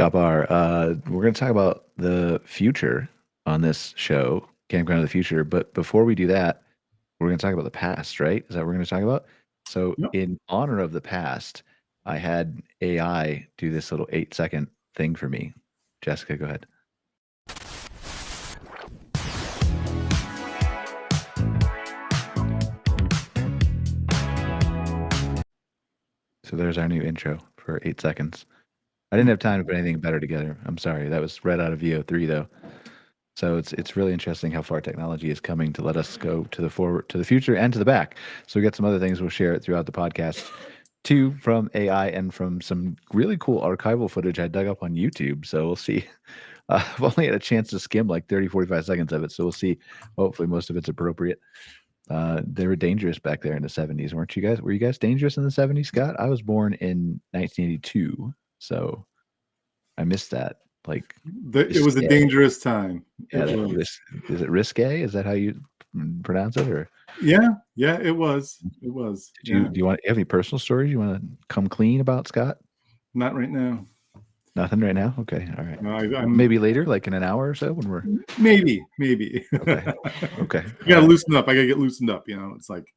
Scott Barr. We're going to talk about the future on this show, Campground of the Future. But before we do that, we're going to talk about the past, right? Is that what we're going to talk about? So, Yep. in honor of the past, I had AI do this little 8-second thing for me. Jessica, go ahead. So there's our new intro for 8 seconds. I didn't have time to put anything better together. I'm sorry. That was right out of VO3 though. So it's really interesting how far technology is coming to let us go to the forward, to the future, and to the back. So we got some other things we'll share throughout the podcast, too, from AI and from some really cool archival footage I dug up on YouTube. So we'll see. I've only had a chance to skim like 30, 45 seconds of it. So we'll see. Hopefully most of it's appropriate. They were dangerous back there in the 70s, weren't you guys? Were you guys dangerous in the 70s, Scott? I was born in 1982, so I missed that. Like, It was a dangerous time. yeah, is it risque? Is that how you pronounce it? Or yeah, it was. It was. Do you have any personal stories you want to come clean about, Scott? Not right now. Nothing right now. Okay, all right. No, maybe later, like in an hour or so, when we're maybe. Okay. You gotta loosen up. I gotta get loosened up. It's like.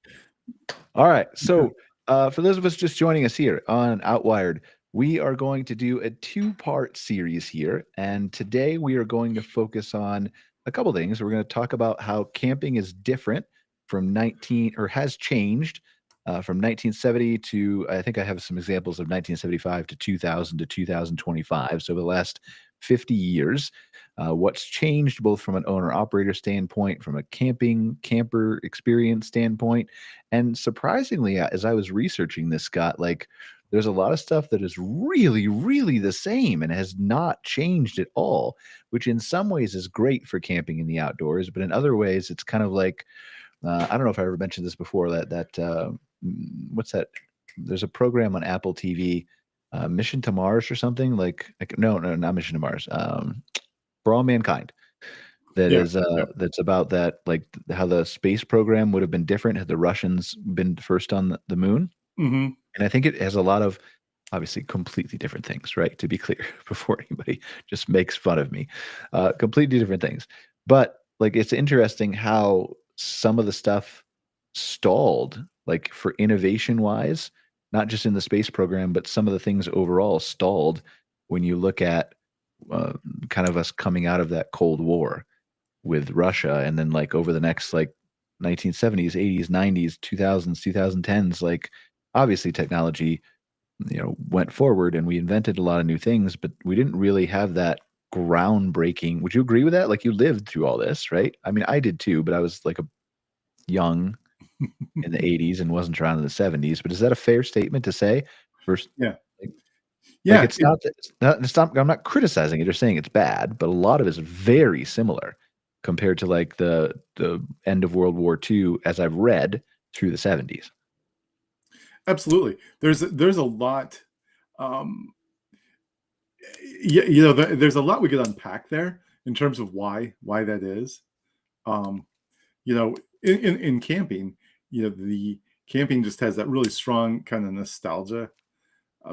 All right. So, for those of us just joining us here on Outwired, we are going to do a 2-part series here. And today we are going to focus on a couple things. We're going to talk about how camping is different from has changed from 1970 to, I think I have some examples of 1975 to 2000 to 2025. So the last 50 years, what's changed both from an owner-operator standpoint, from a camper experience standpoint. And surprisingly, as I was researching this, Scott, like, there's a lot of stuff that is really, really the same and has not changed at all, which in some ways is great for camping in the outdoors. But in other ways, it's kind of like, I don't know if I ever mentioned this before, what's that? There's a program on Apple TV, Mission to Mars or something no, not Mission to Mars. For All Mankind. That's about that, like how the space program would have been different had the Russians been first on the moon. Mm-hmm. And I think it has a lot of obviously completely different things, right? To be clear, before anybody just makes fun of me, completely different things. But like, it's interesting how some of the stuff stalled, like for innovation wise, not just in the space program, but some of the things overall stalled when you look at kind of us coming out of that Cold War with Russia, and then like over the next like 1970s, 80s, 90s, 2000s, 2010s, like obviously technology, went forward and we invented a lot of new things, but we didn't really have that groundbreaking. Would you agree with that? Like, you lived through all this, right? I mean, I did too, but I was like young in the 80s and wasn't around in the 70s. But is that a fair statement to say? First, yeah. Like, it's not, I'm not criticizing it or saying it's bad, but a lot of it is very similar compared to like the end of World War II, as I've read through the 70s. Absolutely. There's a lot. There's a lot we could unpack there in terms of why that is. In camping, the camping just has that really strong kind of nostalgia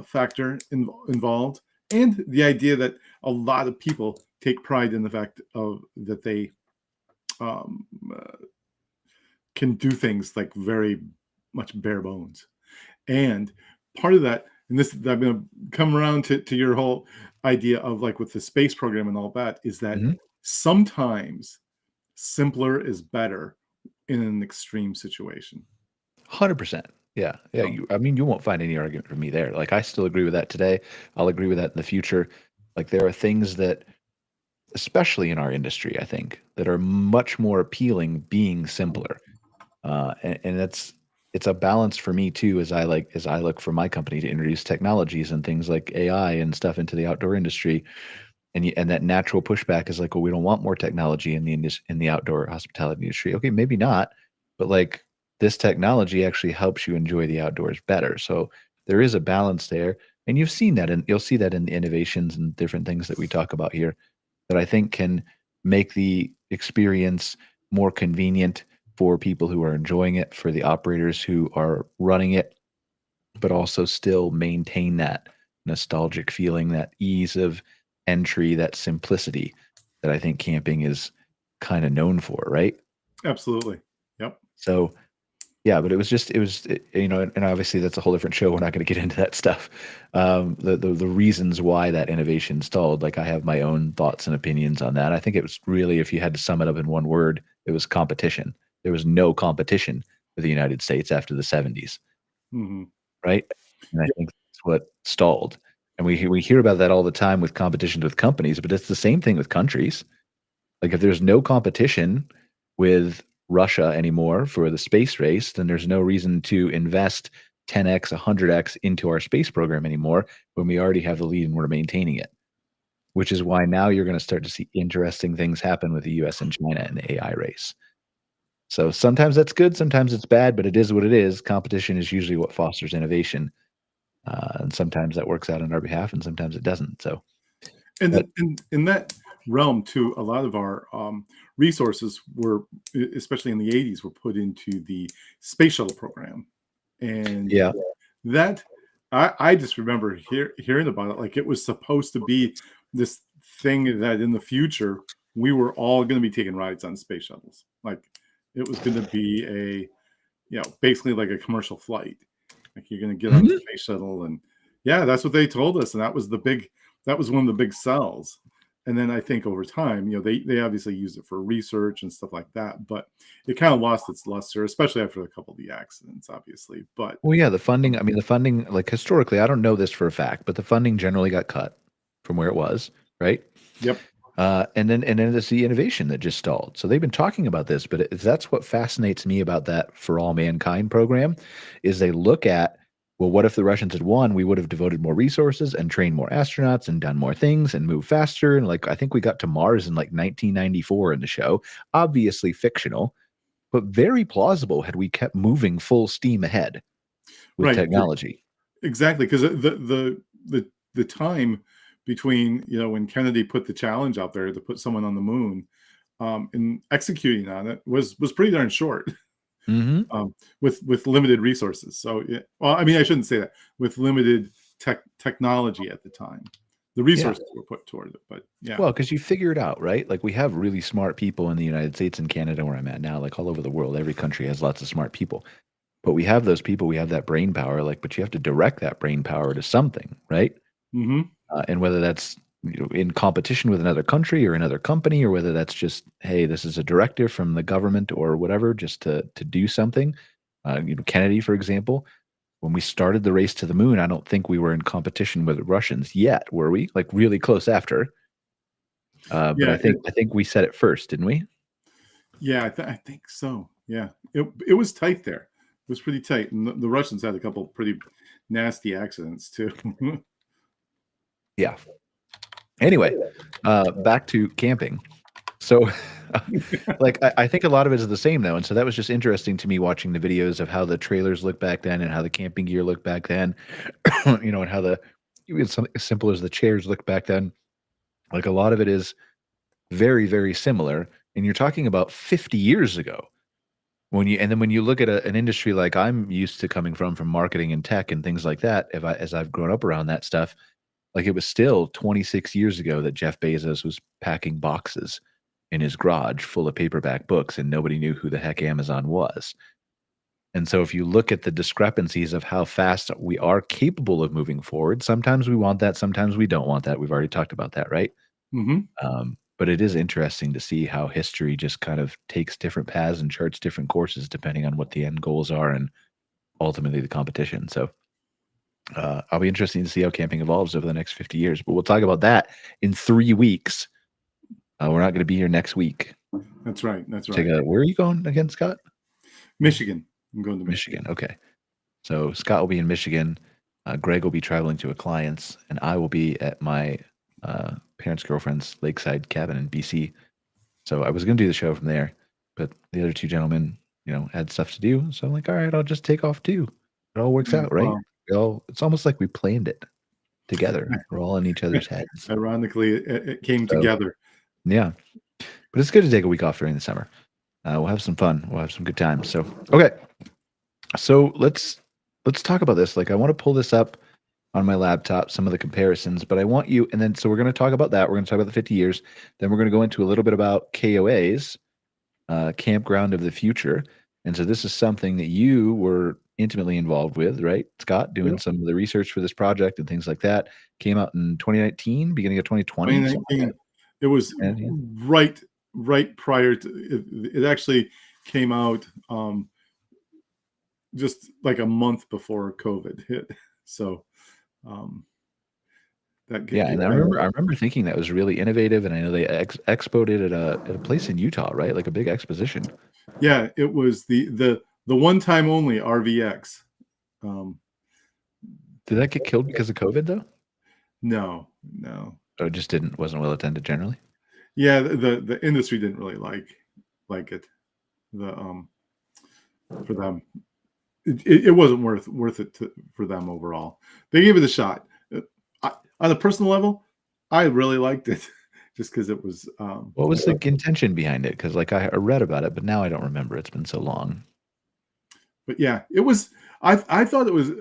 factor involved, and the idea that a lot of people take pride in the fact that they can do things like very much bare bones. And part of that, and this, I'm going to come around to your whole idea of like with the space program and all that, is that sometimes simpler is better in an extreme situation. 100%. Yeah. You won't find any argument from me there. Like, I still agree with that today. I'll agree with that in the future. Like, there are things that, especially in our industry, I think, that are much more appealing being simpler. And it's a balance for me too, as I look for my company to introduce technologies and things like AI and stuff into the outdoor industry. And that natural pushback is like, well, we don't want more technology in the outdoor hospitality industry. Okay, maybe not, but like, this technology actually helps you enjoy the outdoors better. So there is a balance there. And you'll see that in the innovations and different things that we talk about here that I think can make the experience more convenient for people who are enjoying it, for the operators who are running it, but also still maintain that nostalgic feeling, that ease of entry, that simplicity that I think camping is kind of known for, right? Absolutely. Yep. So yeah, but it was and obviously that's a whole different show. We're not going to get into that stuff. The reasons why that innovation stalled, like I have my own thoughts and opinions on that. I think it was really, if you had to sum it up in one word, it was competition. There was no competition for the United States after the 70s, Hmm. right? And I think that's what stalled. And we hear about that all the time with competitions with companies, but it's the same thing with countries. Like if there's no competition with Russia anymore for the space race, then there's no reason to invest 10x, 100x into our space program anymore when we already have the lead and we're maintaining it. Which is why now you're going to start to see interesting things happen with the US and China in the AI race. So sometimes that's good, sometimes it's bad, but it is what it is. Competition is usually what fosters innovation. And sometimes that works out on our behalf and sometimes it doesn't. So, And but in that realm too, a lot of our resources were, especially in the 80s, were put into the space shuttle program. And yeah. that I just remember hearing about it, like it was supposed to be this thing that in the future we were all going to be taking rides on space shuttles. Like it was going to be basically like a commercial flight. Like you're going to get on the Mhm. space shuttle, and yeah, that's what they told us, and that was one of the big sells. And then I think over time, they obviously used it for research and stuff like that, but it kind of lost its luster, especially after a couple of the accidents, obviously. But Well, yeah, the funding, I mean, the funding, like historically, I don't know this for a fact, but the funding generally got cut from where it was, right? yep. And then it's the innovation that just stalled. So they've been talking about this, but that's what fascinates me about that For All Mankind program is they look at, well, what if the Russians had won? We would have devoted more resources and trained more astronauts and done more things and moved faster. And like I think we got to Mars in like 1994 in the show. Obviously fictional, but very plausible had we kept moving full steam ahead with Right. technology. Exactly, because the time between when Kennedy put the challenge out there to put someone on the moon, and executing on it was pretty darn short, Hmm. with limited resources. So yeah, well, I mean, I shouldn't say that, with limited technology at the time, the Yeah. resources were put toward it. But yeah. Well, because you figure it out, right? Like we have really smart people in the United States and Canada, where I'm at now, like all over the world. Every country has lots of smart people. But we have those people, we have that brain power, like, but you have to direct that brain power to something, right? Hmm. And whether that's in competition with another country or another company, or whether that's just, hey, this is a directive from the government or whatever, just to do something. Kennedy, for example, when we started the race to the moon, I don't think we were in competition with the Russians yet, were we? Like really close after. But Yeah. I think we said it first, didn't we? Yeah, I think so. Yeah, it was tight there. It was pretty tight, and the Russians had a couple pretty nasty accidents too. Yeah. Anyway, back to camping. So, like, I think a lot of it is the same though, and so that was just interesting to me watching the videos of how the trailers looked back then and how the camping gear looked back then, and how even something as simple as the chairs looked back then. Like a lot of it is very, very similar, and you're talking about 50 years ago. When you look at an industry like I'm used to coming from marketing and tech and things like that, as I've grown up around that stuff, like it was still 26 years ago that Jeff Bezos was packing boxes in his garage full of paperback books and nobody knew who the heck Amazon was. And so if you look at the discrepancies of how fast we are capable of moving forward, sometimes we want that, sometimes we don't want that. We've already talked about that, right? Hmm. But it is interesting to see how history just kind of takes different paths and charts different courses depending on what the end goals are and ultimately the competition. So I'll be interested to see how camping evolves over the next 50 years. But we'll talk about that in 3 weeks. We're not going to be here next week. That's right. That's Take right. where are you going again, Scott? Michigan. I'm going to Michigan. Michigan. Okay. So Scott will be in Michigan. Greg will be traveling to a client's, and I will be at my parents' girlfriend's lakeside cabin in BC. So I was going to do the show from there, but the other two gentlemen, had stuff to do. So I'm like, all right, I'll just take off too. It all works out, right? Well, It's almost like we planned it together. We're all in each other's heads. ironically, it came So, together. yeah. But it's good to take a week off during the summer. We'll have some fun. We'll have some good times. So, okay. So let's talk about this. Like, I want to pull this up on my laptop, some of the comparisons, but I want you, and then so we're going to talk about that. We're going to talk about the 50 years. Then we're going to go into a little bit about KOAs, Campground of the Future. And so this is something that you were intimately involved with, right, Scott, doing Yep. some of the research for this project and things like that. Came out in 2019, beginning of 2020. 2019. It was And, yeah. right prior to it. It actually came out just like a month before COVID hit. So Yeah, and I remember thinking that was really innovative, and I know they expoed it at a place in Utah, right? Like a big exposition. Yeah, it was the one time only RVX. Did that get killed because of COVID though? No. Or it just wasn't well attended generally? Yeah, the industry didn't really like it. For them, it wasn't worth it for them overall. They gave it a shot. On a personal level, I really liked it, just because it was. What was the intention behind it? Because like I read about it, but now I don't remember. It's been so long. But yeah, it was. I thought it was.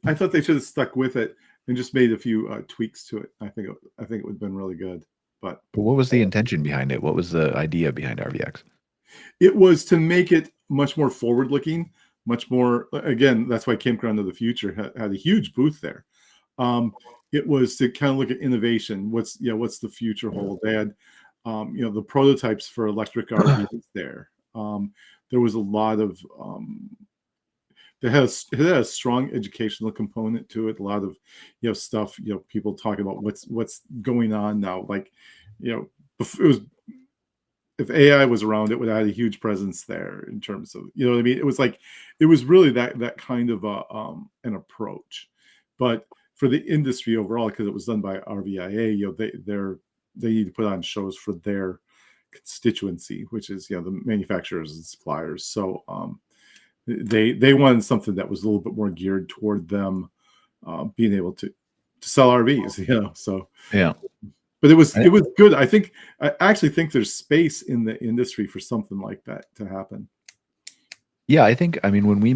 I thought they should have stuck with it and just made a few tweaks to it. I think it would have been really good. But what was the intention behind it? What was the idea behind RVX? it was to make it much more forward looking, much more. Again, that's why Campground of the Future had a huge booth there. It was to kind of look at innovation. What's the future hold? They had the prototypes for electric RVs there. There was a lot of it had a strong educational component to it. A lot of stuff, people talking about what's going on now. Like it was, if AI was around, it would have had a huge presence there in terms of what I mean. It was like it was really that kind of an approach, but for the industry overall, because it was done by RVIA, they need to put on shows for their constituency, which is the manufacturers and suppliers. So they wanted something that was a little bit more geared toward them being able to sell RVs. So yeah. But it was good. I actually think there's space in the industry for something like that to happen. Yeah, I mean, when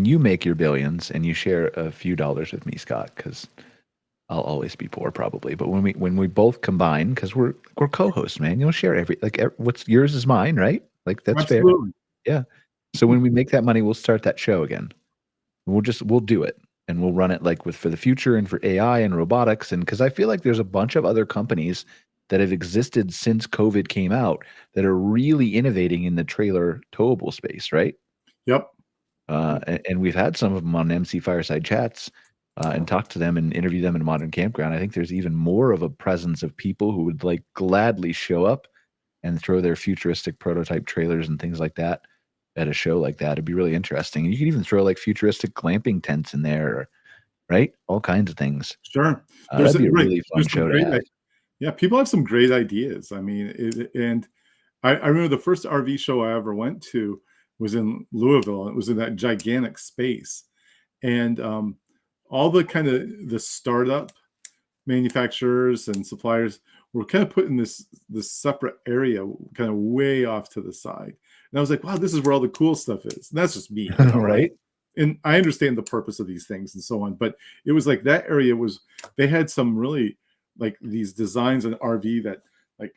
you make your billions and you share a few dollars with me, Scott, because I'll always be poor probably, but when we both combine, because we're co-hosts, man, you'll share what's yours is mine, right? Like that's Absolutely. fair. Yeah. So when we make that money, we'll start that show again. We'll do it, and we'll run it like for the future and for AI and robotics, and because I feel like there's a bunch of other companies that have existed since COVID came out that are really innovating in the trailer towable space, right? Yep. And we've had some of them on MC Fireside Chats and talked to them and interview them in Modern Campground. I think there's even more of a presence of people who would like gladly show up and throw their futuristic prototype trailers and things like that at a show like that. It'd be really interesting. And you could even throw like futuristic glamping tents in there, right? All kinds of things. Sure. That'd be a really fun show to have. Yeah, people have some great ideas. I mean, and I remember the first RV show I ever went to was in Louisville. And it was in that gigantic space. And all the kind of the startup manufacturers and suppliers were kind of put in this separate area, kind of way off to the side. And I was like, wow, this is where all the cool stuff is. And that's just me, right? And I understand the purpose of these things and so on, but it was like that area they had some really like these designs in RV that like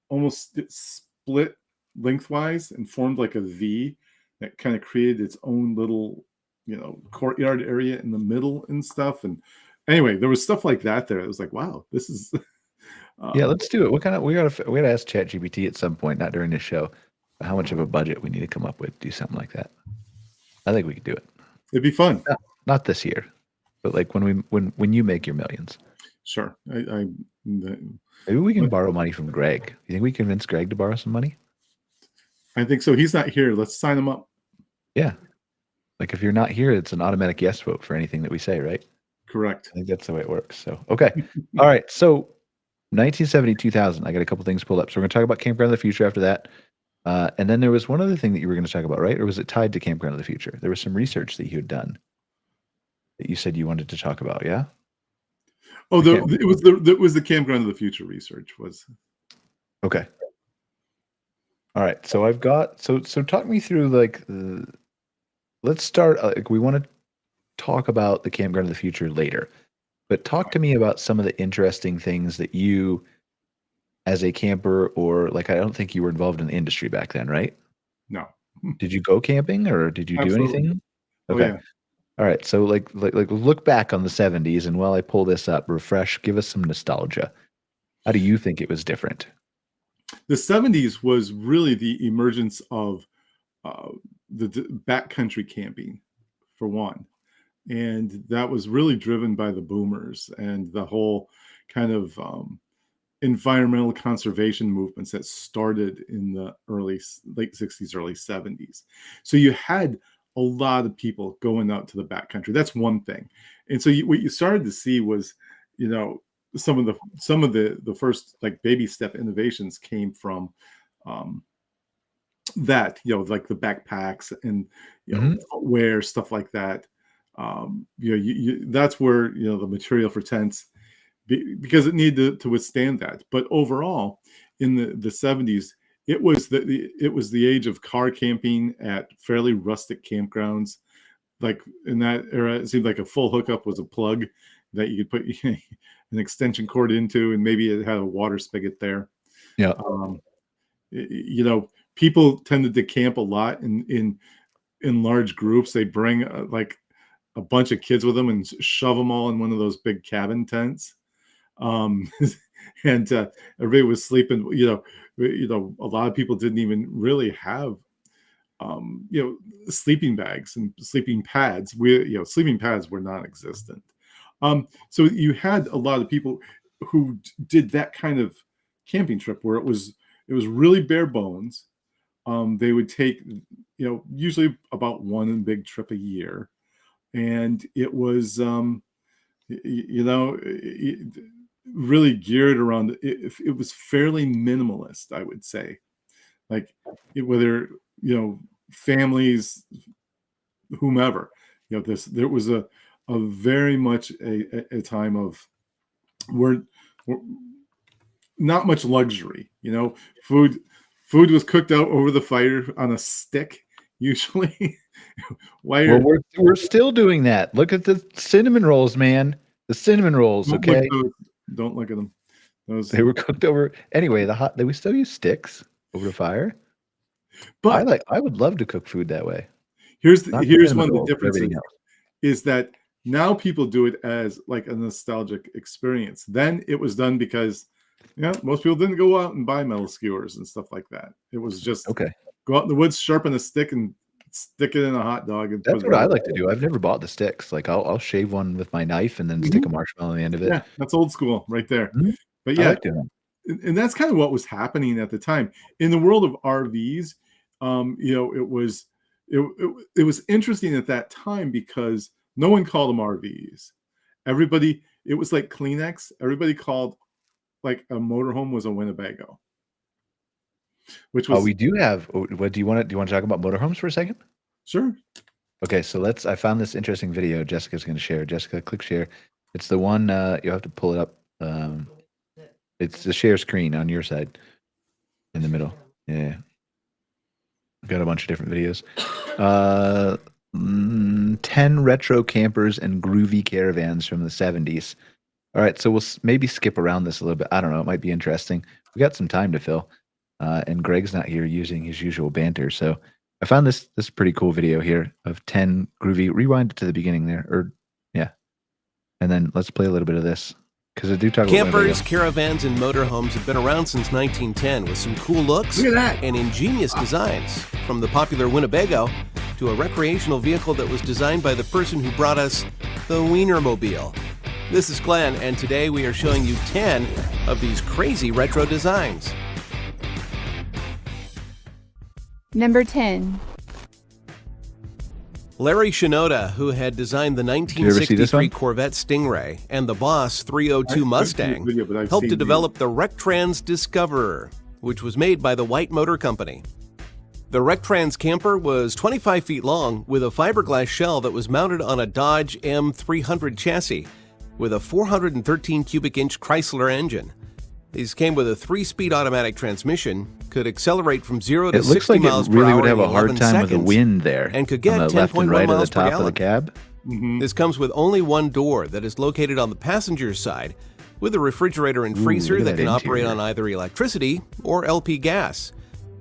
almost split lengthwise and formed like a V that kind of created its own little, courtyard area in the middle and stuff. And anyway, there was stuff like that there. It was like, wow, this is. Yeah, let's do it. What kind of we gotta ask ChatGPT at some point, not during this show, how much of a budget we need to come up with, do something like that. I think we could do it. It'd be fun. Not this year, but like when you make your millions. Sure. Maybe we can borrow money from Greg. You think we can convince Greg to borrow some money? I think so. He's not here. Let's sign him up. Yeah. Like if you're not here, it's an automatic yes vote for anything that we say, right? Correct. I think that's the way it works. So, okay. All right. So 1970, 2000, I got a couple things pulled up. So we're going to talk about Campground of the Future after that. And then there was one other thing that you were going to talk about, right? Or was it tied to Campground of the Future? There was some research that you had done that you said you wanted to talk about, yeah? Oh, it was the Campground of the Future research was. Okay. All right. So I've got so talk me through like let's start like we want to talk about the campground of the future later. But talk to me about some of the interesting things that you, as a camper, or like, I don't think you were involved in the industry back then, right? No. Did you go camping or did you do Absolutely. anything? Oh, Okay. yeah. All right. So like look back on the 70s, and while I pull this up, refresh, give us some nostalgia. How do you think it was different? The 70s was really the emergence of the backcountry camping, for one. And that was really driven by the boomers and the whole kind of environmental conservation movements that started in the late 60s, early 70s. So you had a lot of people going out to the backcountry. That's one thing. And so what you started to see was, some of the first like baby step innovations came from that, like the backpacks and footwear, stuff like that. That's where the material for tents, because it needed to withstand that. But overall, in the 70s, it was the age of car camping at fairly rustic campgrounds. Like in that era, it seemed like a full hookup was a plug that you could put an extension cord into, and maybe it had a water spigot there. Yeah. People tended to camp a lot in large groups. They bring like a bunch of kids with them and shove them all in one of those big cabin tents. And everybody was sleeping. A lot of people didn't even really have sleeping bags and sleeping pads. Sleeping pads were non-existent. So you had a lot of people who did that kind of camping trip where it was really bare bones. They would take, usually about one big trip a year, and it was, really geared around. It was fairly minimalist, I would say. Like whether families, whomever, there was a very much a time of we're not much luxury. Food was cooked out over the fire on a stick, usually. Well, we're still doing that. Look at the cinnamon rolls, man. The cinnamon rolls. Okay, don't look at them. They were cooked over. Anyway, we still use sticks over the fire. But I would love to cook food that way. Here's one of the differences is that now people do it as like a nostalgic experience. Then it was done because most people didn't go out and buy metal skewers and stuff like that. It was just go out in the woods, sharpen a stick, and stick it in a hot dog. And that's what I like to do. I've never bought the sticks. Like I'll shave one with my knife and then stick a marshmallow on the end of it. Yeah, that's old school right there. Mm-hmm. But yeah, and that's kind of what was happening at the time in the world of RVs. It was interesting at that time because no one called them RVs. It was like Kleenex. Everybody called like a motorhome was a Winnebago. Which was we do have. What do you want to talk about motorhomes for a second? Sure. Okay, so I found this interesting video Jessica's going to share. Jessica, click share. It's the one you'll have to pull it up. It's the share screen on your side in the middle. Yeah. Got a bunch of different videos. 10 retro campers and groovy caravans from the 70s. All right, so we'll maybe skip around this a little bit. I don't know. It might be interesting. We got some time to fill. And Greg's not here using his usual banter. So I found this pretty cool video here of 10 groovy. Rewind it to the beginning there. And then let's play a little bit of this. Because I do talk about campers, caravans, and motorhomes have been around since 1910 with some cool looks and ingenious designs. From the popular Winnebago to a recreational vehicle that was designed by the person who brought us the Wienermobile. This is Glenn, and today we are showing you 10 of these crazy retro designs. Number 10. Larry Shinoda, who had designed the 1963 Corvette Stingray and the Boss 302 Mustang, helped to develop the Rectrans Discoverer, which was made by the White Motor Company. The Rectrans camper was 25 feet long with a fiberglass shell that was mounted on a Dodge M300 chassis with a 413 cubic inch Chrysler engine. These came with a 3-speed automatic transmission, could accelerate from 0 to 60 miles per hour in 11 seconds. It looks like it really would have a hard time with the wind there. And could get on the left and 10.1 right at the miles per top of gallon. the cab. This comes with only one door that is located on the passenger side, with a refrigerator and freezer that can operate on either electricity or LP gas.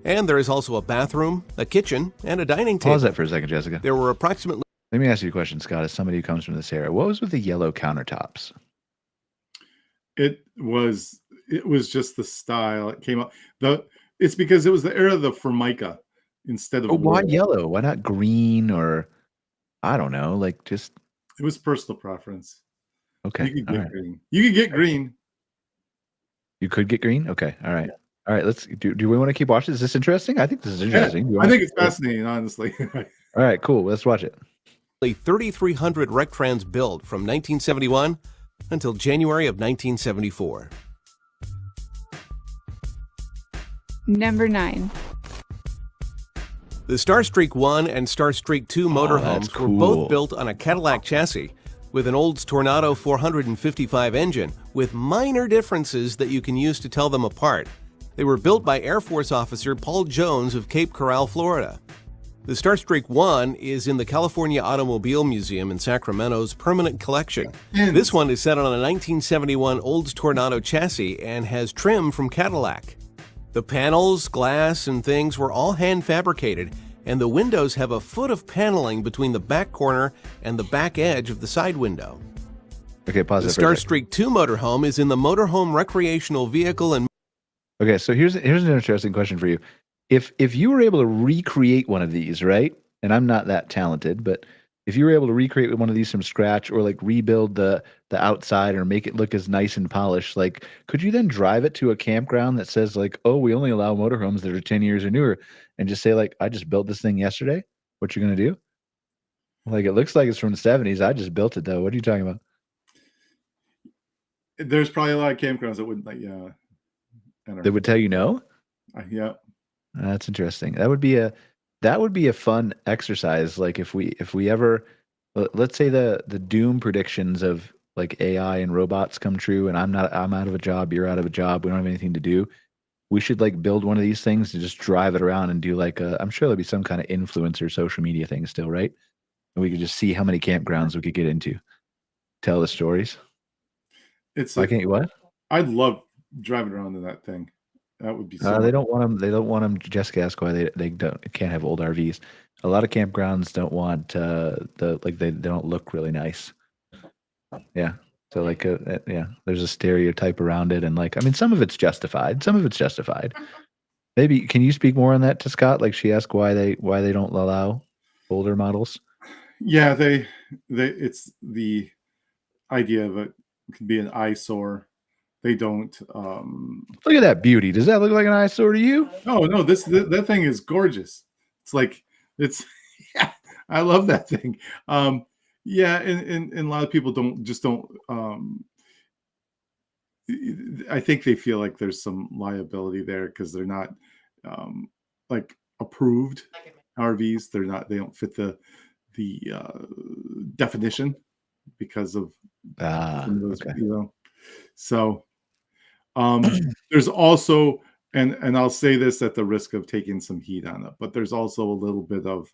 And there is also a bathroom, a kitchen, and a dining table. Pause that for a second, Jessica. There were approximately... Let me ask you a question, Scott, as somebody who comes from this era. What was with the yellow countertops? It was just the style. It came up. It's because it was the era of the Formica instead of why wood. yellow? Why not green or I don't know, like just it was personal preference. Okay. You could get green. You could get green. You could get green? Okay. All right. All right. Let's do we want to keep watching? Is this interesting? I think this is interesting. I think it's fascinating, honestly. All right, cool. Let's watch it. 3,300 Rectrans built from 1971 until January of 1974. Number 9. The Starstreak 1 and Starstreak 2 motorhomes cool. were both built on a Cadillac chassis with an Olds Tornado 455 engine with minor differences that you can use to tell them apart. They were built by Air Force officer Paul Jones of Cape Coral, Florida. The Starstreak 1 is in the California Automobile Museum in Sacramento's permanent collection. This one is set on a 1971 Olds Tornado chassis and has trim from Cadillac. The panels, glass, and things were all hand fabricated, and the windows have a foot of paneling between the back corner and the back edge of the side window. Okay, pause it. The Starstreak 2 motorhome is in the Motorhome Recreational Vehicle and... Okay, so here's an interesting question for you. If you were able to recreate one of these, right? And I'm not that talented, but if you were able to recreate one of these from scratch or like rebuild the outside or make it look as nice and polished, like could you then drive it to a campground that says like, oh, we only allow motorhomes that are 10 years or newer, and just say like, I just built this thing yesterday? What you're gonna do? Like it looks like it's from the 70s. I just built it though. What are you talking about? There's probably a lot of campgrounds that wouldn't let you. They would tell you no? Yeah. That's interesting. That would be a fun exercise. Like if we ever, let's say the doom predictions of like AI and robots come true, and I'm out of a job, you're out of a job, we don't have anything to do. We should like build one of these things to just drive it around and do like I'm sure there'll be some kind of influencer social media thing still, right? And we could just see how many campgrounds we could get into, tell the stories. Why can't you what? I'd love driving around in that thing. That would be. They don't want them. They don't want them. Jessica asked why they can't have old RVs. A lot of campgrounds don't want they don't look really nice. Yeah. So like there's a stereotype around it, and like I mean, some of it's justified. Maybe can you speak more on that to Scott? Like she asked why they don't allow older models. Yeah, it's the idea of it could be an eyesore. They don't. Look at that beauty. Does that look like an eyesore to you? Oh no, that thing is gorgeous. It's yeah, I love that thing. Yeah, and a lot of people don't. I think they feel like there's some liability there because they're not like approved RVs. They don't fit the definition because of those, okay. So there's also, and I'll say this at the risk of taking some heat on it, but there's also a little bit of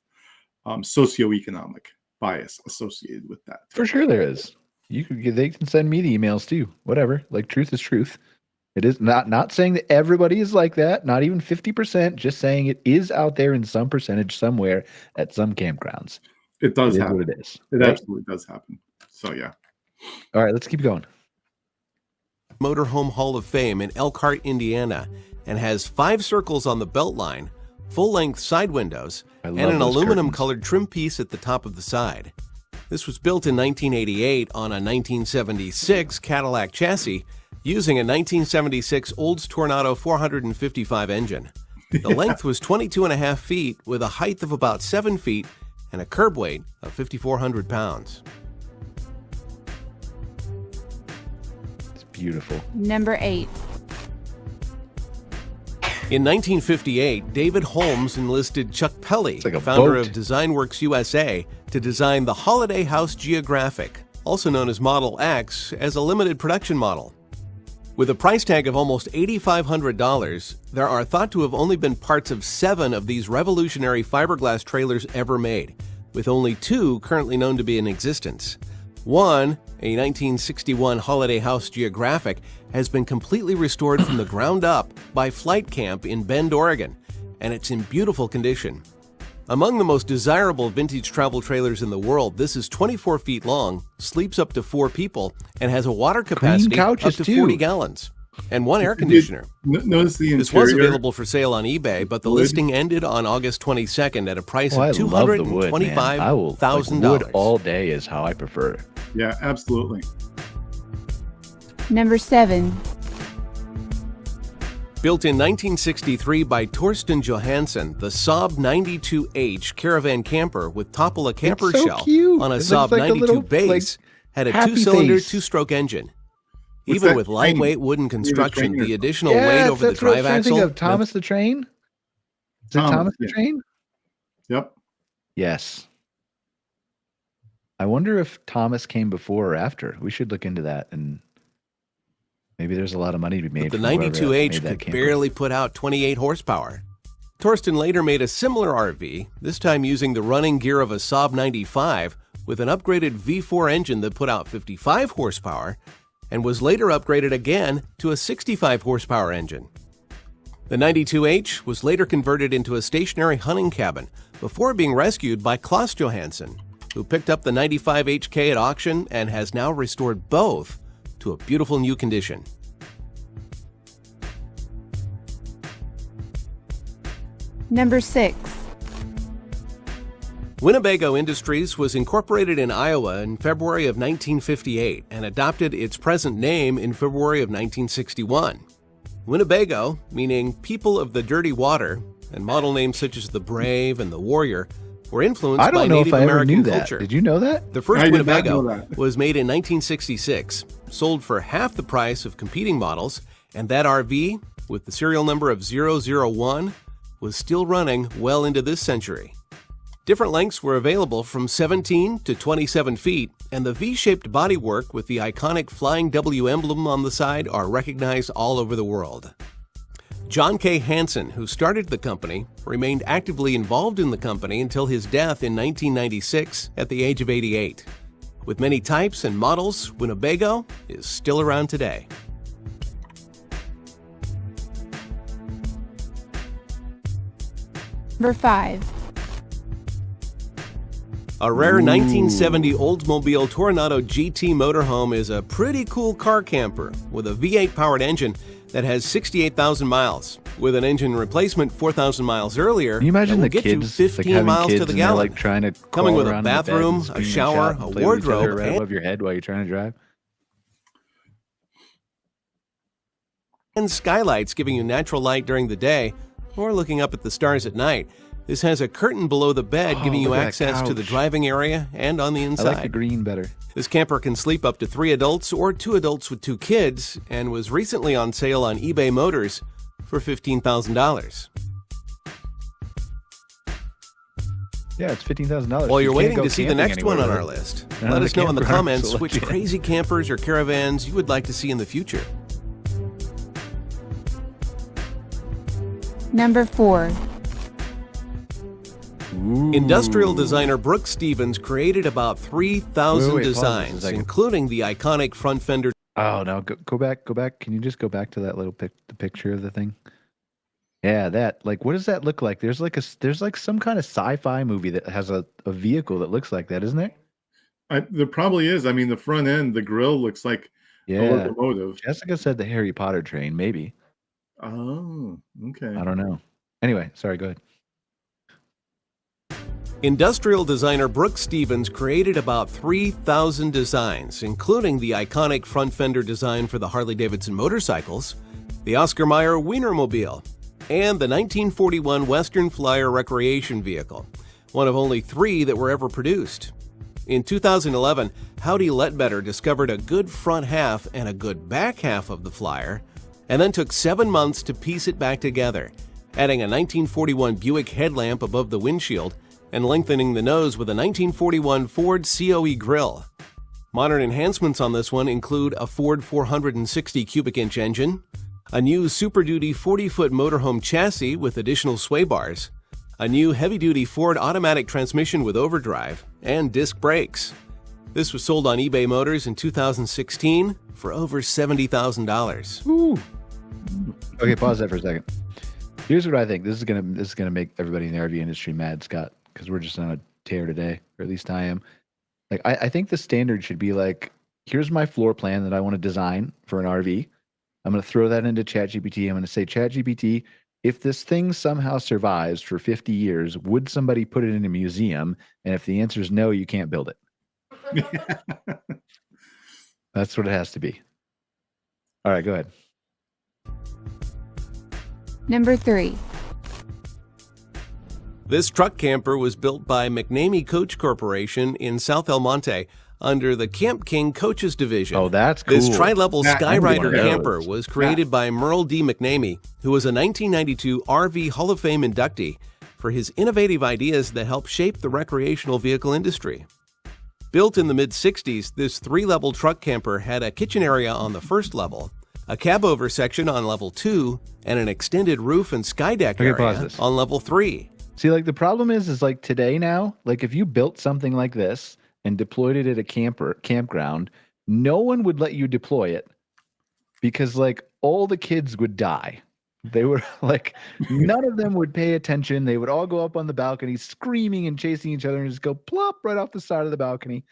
socioeconomic bias associated with that. For sure there is. They can send me the emails too. Whatever. Like truth is truth. It is not saying that everybody is like that, not even 50%, just saying it is out there in some percentage somewhere at some campgrounds. It does happen. What it is. It absolutely does happen. So yeah. All right, let's keep going. Motorhome Hall of Fame in Elkhart, Indiana, and has 5 circles on the belt line, full-length side windows, and an aluminum-colored trim piece at the top of the side. This was built in 1988 on a 1976 Cadillac chassis using a 1976 Olds Tornado 455 engine. The length was 22.5 feet with a height of about 7 feet and a curb weight of 5,400 pounds. Beautiful. Number 8. In 1958, David Holmes enlisted Chuck Pelly, like founder of DesignWorks USA, to design the Holiday House Geographic, also known as Model X, as a limited production model. With a price tag of almost $8,500, there are thought to have only been parts of 7 of these revolutionary fiberglass trailers ever made. with only 2 currently known to be in existence. One, a 1961 Holiday House Geographic, has been completely restored from the ground up by Flight Camp in Bend, Oregon, and it's in beautiful condition. Among the most desirable vintage travel trailers in the world, this is 24 feet long, sleeps up to 4 people, and has a water capacity up to 40 gallons. And 1 air conditioner. Notice the interior. This was available for sale on eBay, but the listing ended on August 22nd at a price of $225,000. Wood all day is how I prefer. Yeah, absolutely. Number 7. Built in 1963 by Torsten Johansen, the Saab 92H caravan camper with Topola camper shell on a Saab 92 base had a 2-cylinder, 2-stroke engine. Even with lightweight wooden construction, the additional weight over the drive axle. Of Thomas the Train? Is it Thomas the Train? Yep. Yes. I wonder if Thomas came before or after. We should look into that, and maybe there's a lot of money to be made. But the 92H could barely put out 28 horsepower. Torsten later made a similar RV, this time using the running gear of a Saab 95 with an upgraded V4 engine that put out 55 horsepower, and was later upgraded again to a 65 horsepower engine. The 92H was later converted into a stationary hunting cabin before being rescued by Klaus Johansen, who picked up the 95HK at auction and has now restored both to a beautiful new condition. Number 6. Winnebago Industries was incorporated in Iowa in February of 1958 and adopted its present name in February of 1961. Winnebago, meaning people of the dirty water, and model names such as the Brave and the Warrior were influenced by Native American culture. Did you know that? The first Winnebago was made in 1966, sold for half the price of competing models, and that RV, with the serial number of 001, was still running well into this century. Different lengths were available from 17 to 27 feet, and the V-shaped bodywork with the iconic Flying W emblem on the side are recognized all over the world. John K. Hansen, who started the company, remained actively involved in the company until his death in 1996 at the age of 88. With many types and models, Winnebago is still around today. Number 5. A rare 1970 Oldsmobile Toronado GT motorhome is a pretty cool car camper with a V8 powered engine that has 68,000 miles. With an engine replacement 4,000 miles earlier, can you imagine the get kids you 15 miles to the gallon. Like trying to coming with a bathroom, a shower, a wardrobe, right above your head while you're trying to drive. And skylights giving you natural light during the day or looking up at the stars at night. This has a curtain below the bed giving you access to the driving area and on the inside. I like the green better. This camper can sleep up to 3 adults or 2 adults with 2 kids and was recently on sale on eBay Motors for $15,000. Yeah, it's $15,000. While you're waiting to see the next one on our list, let us know in the comments which crazy campers or caravans you would like to see in the future. Number 4. Industrial designer Brooks Stevens created about 3,000 designs, including the iconic front fender. Oh, no, go back. Can you just go back to that little the picture of the thing? Yeah, that, like, what does that look like? There's like some kind of sci-fi movie that has a vehicle that looks like that, isn't there? There probably is. I mean, the front end, the grill looks like a locomotive. Jessica said the Harry Potter train, maybe. Oh, okay. I don't know. Anyway, sorry, go ahead. Industrial designer Brooks Stevens created about 3,000 designs, including the iconic front fender design for the Harley-Davidson motorcycles, the Oscar Mayer Wienermobile, and the 1941 Western Flyer recreation vehicle, one of only 3 that were ever produced. In 2011, Howdy Letbetter discovered a good front half and a good back half of the Flyer, and then took 7 months to piece it back together, adding a 1941 Buick headlamp above the windshield and lengthening the nose with a 1941 Ford COE grille. Modern enhancements on this one include a Ford 460 cubic inch engine, a new Super Duty 40-foot motorhome chassis with additional sway bars, a new heavy-duty Ford automatic transmission with overdrive, and disc brakes. This was sold on eBay Motors in 2016 for over $70,000. Ooh. Okay, pause that for a second. Here's what I think. This is gonna make everybody in the RV industry mad, Scott, because we're just on a tear today, or at least I am. Like, I think the standard should be like, here's my floor plan that I want to design for an RV. I'm going to throw that into ChatGPT. I'm going to say, ChatGPT, if this thing somehow survives for 50 years, would somebody put it in a museum? And if the answer is no, you can't build it. That's what it has to be. All right, go ahead. Number 3. This truck camper was built by McNamee Coach Corporation in South El Monte under the Camp King Coaches Division. Oh, that's cool. This tri-level Skyrider camper those. was created by Merle D. McNamee, who was a 1992 RV Hall of Fame inductee for his innovative ideas that helped shape the recreational vehicle industry. Built in the mid-60s, this 3-level truck camper had a kitchen area on the first level, a cab-over section on level 2, and an extended roof and sky deck area on level 3. See, like, the problem is like today now, like if you built something like this and deployed it at a campground, no one would let you deploy it because like all the kids would die. They were like, none of them would pay attention. They would all go up on the balcony screaming and chasing each other and just go plop right off the side of the balcony.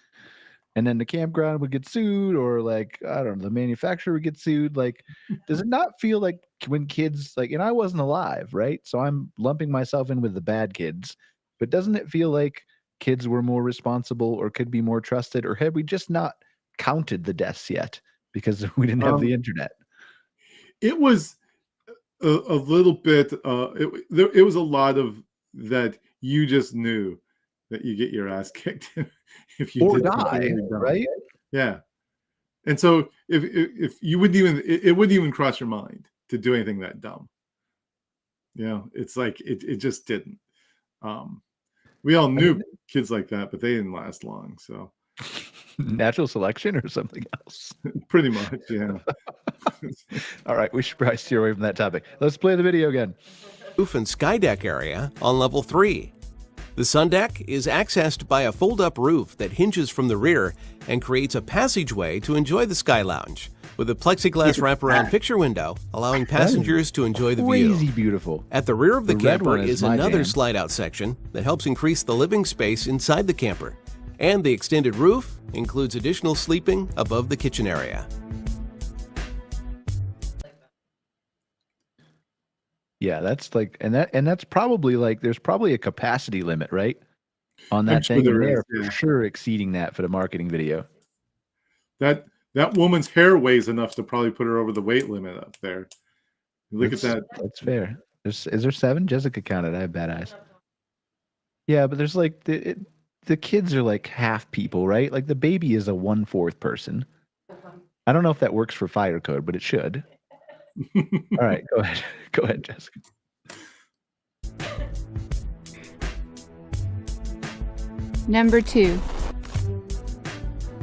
And then the campground would get sued, or like, I don't know, the manufacturer would get sued. Like, does it not feel like when kids, like, and I wasn't alive, right? So I'm lumping myself in with the bad kids, but doesn't it feel like kids were more responsible or could be more trusted, or had we just not counted the deaths yet because we didn't have the internet? It was a little bit, it was a lot of that you just knew that you get your ass kicked if you did die, right? Yeah. And so if you wouldn't even, it wouldn't even cross your mind to do anything that dumb. You know, it's like, it just didn't. We all knew kids like that, but they didn't last long. So natural selection or something else? Pretty much, yeah. All right, we should probably steer away from that topic. Let's play the video again. Roof and sky deck area on level 3. The sun deck is accessed by a fold-up roof that hinges from the rear and creates a passageway to enjoy the sky lounge, with a plexiglass wraparound picture window allowing passengers to enjoy the view. Crazy beautiful. At the rear of the camper is another slide-out section that helps increase the living space inside the camper. And the extended roof includes additional sleeping above the kitchen area. Yeah, that's like, and that's probably like, there's probably a capacity limit, right? On that thing, and they're for sure exceeding that for the marketing video. That woman's hair weighs enough to probably put her over the weight limit up there. Look at that. That's fair. Is there 7? Jessica counted. I have bad eyes. Yeah, but there's like the kids are like half people, right? Like the baby is a 1/4 person. I don't know if that works for fire code, but it should. All right, go ahead. Go ahead, Jessica. Number 2.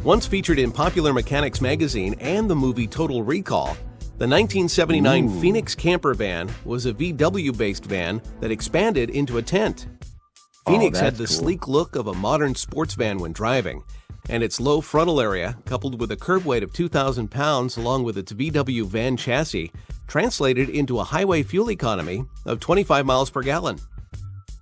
Once featured in Popular Mechanics magazine and the movie Total Recall, the 1979 Phoenix camper van was a VW-based van that expanded into a tent. Phoenix had the sleek look of a modern sports van when driving, and its low frontal area, coupled with a curb weight of 2,000 pounds along with its VW van chassis, translated into a highway fuel economy of 25 miles per gallon.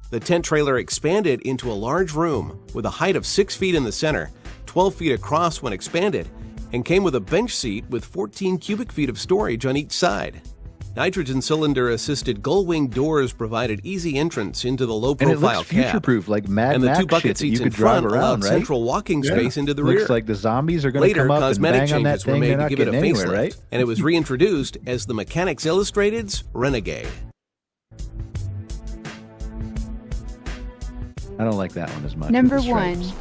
The tent trailer expanded into a large room with a height of 6 feet in the center, 12 feet across when expanded, and came with a bench seat with 14 cubic feet of storage on each side. Nitrogen cylinder-assisted gull-wing doors provided easy entrance into the low-profile cab. And it looks future-proof, like Mad Max. And the 2 bucket seats in front allowed central walking space into the rear. Looks like the zombies are going to come up and bang on that thing. They're not getting anywhere, right? And it was reintroduced as the Mechanics Illustrated's Renegade. I don't like that one as much. Number 1.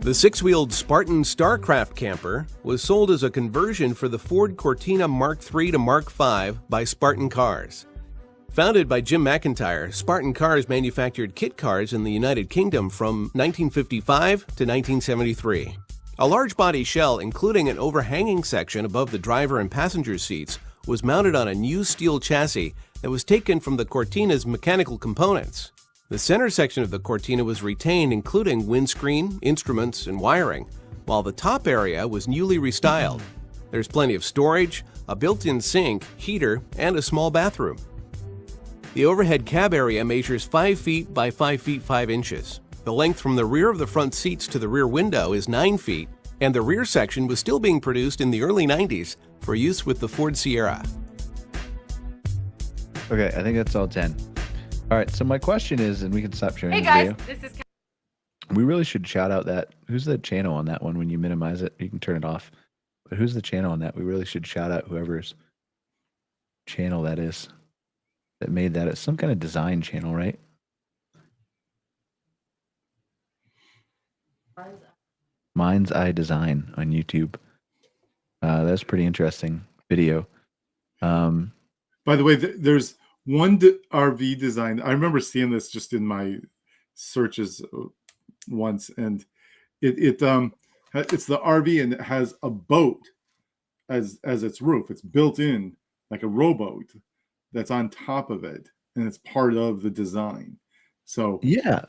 The 6-wheeled Spartan Starcraft camper was sold as a conversion for the Ford Cortina Mark III to Mark V by Spartan Cars. Founded by Jim McIntyre, Spartan Cars manufactured kit cars in the United Kingdom from 1955 to 1973. A large body shell, including an overhanging section above the driver and passenger seats, was mounted on a new steel chassis that was taken from the Cortina's mechanical components. The center section of the Cortina was retained, including windscreen, instruments, and wiring, while the top area was newly restyled. There's plenty of storage, a built-in sink, heater, and a small bathroom. The overhead cab area measures 5 feet by 5 feet 5 inches. The length from the rear of the front seats to the rear window is 9 feet, and the rear section was still being produced in the early 90s for use with the Ford Sierra. Okay, I think that's all 10. All right, so my question is, and we can stop sharing Hey this guys, video. this is We really should shout out that, who's the channel on that one when you minimize it? You can turn it off. But who's the channel on that? We really should shout out whoever's channel that is that made that. It's some kind of design channel, right? Mind's Eye Design on YouTube. That's pretty interesting video. By the way, there's one RV design. I remember seeing this just in my searches once, and it's the RV, and it has a boat as its roof. It's built in like a rowboat that's on top of it, and it's part of the design. So yeah,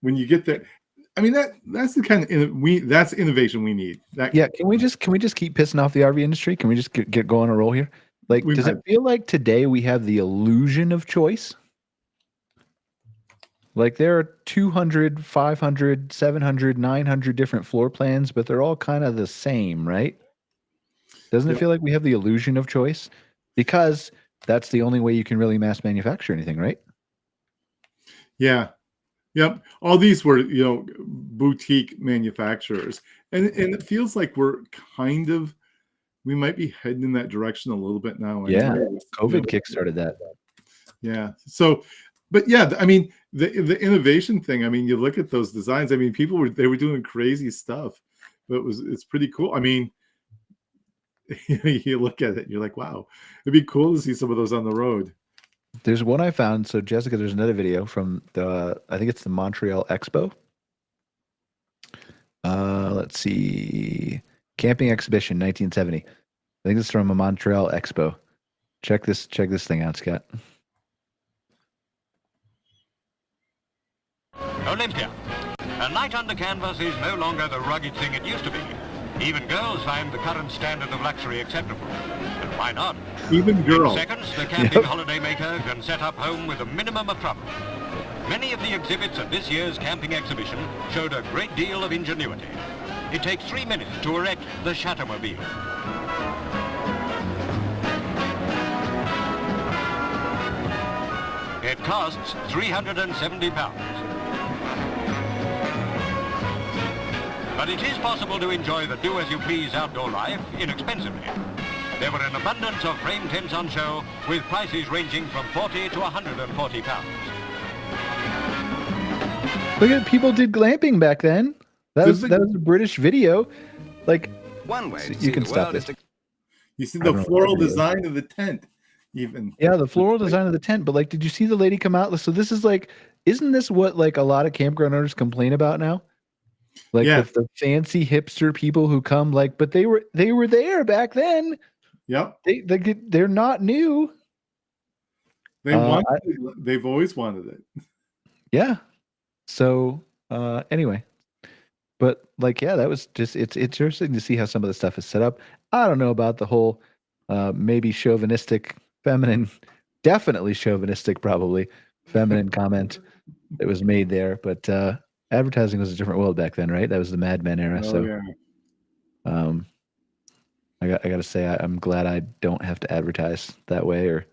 when you get there, I mean that's the kind of that's innovation we need. Yeah, can we just keep pissing off the RV industry? Can we just get going a roll here? Like, does it feel like today we have the illusion of choice? Like there are 200, 500, 700, 900 different floor plans, but they're all kind of the same, right? Doesn't it feel like we have the illusion of choice? Because that's the only way you can really mass manufacture anything, right? Yeah. Yep. All these were, boutique manufacturers. And it feels like we might be heading in that direction a little bit now. Yeah. COVID kickstarted that. Yeah. So, but yeah, I mean, the innovation thing, I mean, you look at those designs, I mean, they were doing crazy stuff, but it's pretty cool. I mean, you look at it, you're like, wow, it'd be cool to see some of those on the road. There's one I found. So Jessica, there's another video from I think it's the Montreal Expo. Let's see. Camping Exhibition 1970. I think it's from a Montreal Expo. Check this thing out, Scott. Olympia. A night under canvas is no longer the rugged thing it used to be. Even girls find the current standard of luxury acceptable. And why not? Even girls. In seconds, the camping holidaymaker can set up home with a minimum of trouble. Many of the exhibits at this year's camping exhibition showed a great deal of ingenuity. It takes 3 minutes to erect the Shattermobile. It costs £370. But it is possible to enjoy the do-as-you-please outdoor life inexpensively. There were an abundance of frame tents on show with prices ranging from £40 to £140. Look at people did glamping back then. That was a British video. Like, one way you can stop this. You see the floral design of the tent, even. Yeah, the floral design of the tent. But like, did you see the lady come out? So this is like, isn't this what like a lot of campground owners complain about now? Like the fancy hipster people who come, like, but they were there back then. Yep. They're not new. They've always wanted it. Yeah. So anyway, but like, yeah, that was just it's interesting to see how some of the stuff is set up. I don't know about the whole maybe chauvinistic, feminine, definitely chauvinistic, probably feminine comment that was made there, but advertising was a different world back then, right? That was the Mad Men era. I got to say I'm glad I don't have to advertise that way or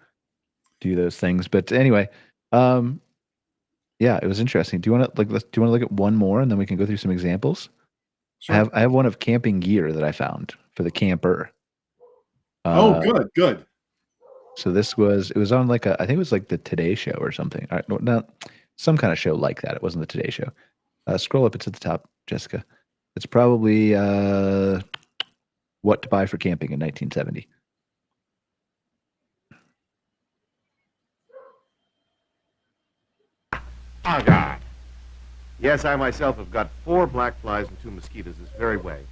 do those things. But anyway, yeah, it was interesting. Do you want to look at one more and then we can go through some examples? Sure. I have one of camping gear that I found for the camper. Good. So it was on like I think it was like the Today Show or something. No, some kind of show like that. It wasn't the Today Show. Scroll up, it's at the top, Jessica. It's probably what to buy for camping in 1970. Oh, God. Yes, I myself have got 4 black flies and 2 mosquitoes this very way.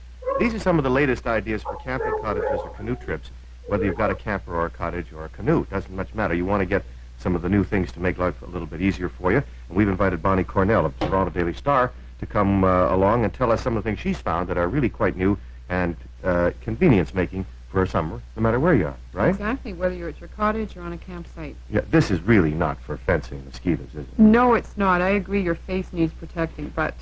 These are some of the latest ideas for camping cottages or canoe trips. whether you've got a camper or a cottage or a canoe. It doesn't much matter. You want to get some of the new things to make life a little bit easier for you. And we've invited Bonnie Cornell of the Toronto Daily Star to come along and tell us some of the things she's found that are really quite new and convenience-making for a summer, no matter where you are, right? Exactly, whether you're at your cottage or on a campsite. Yeah, this is really not for fencing mosquitoes, is it? No, it's not. I agree your face needs protecting, but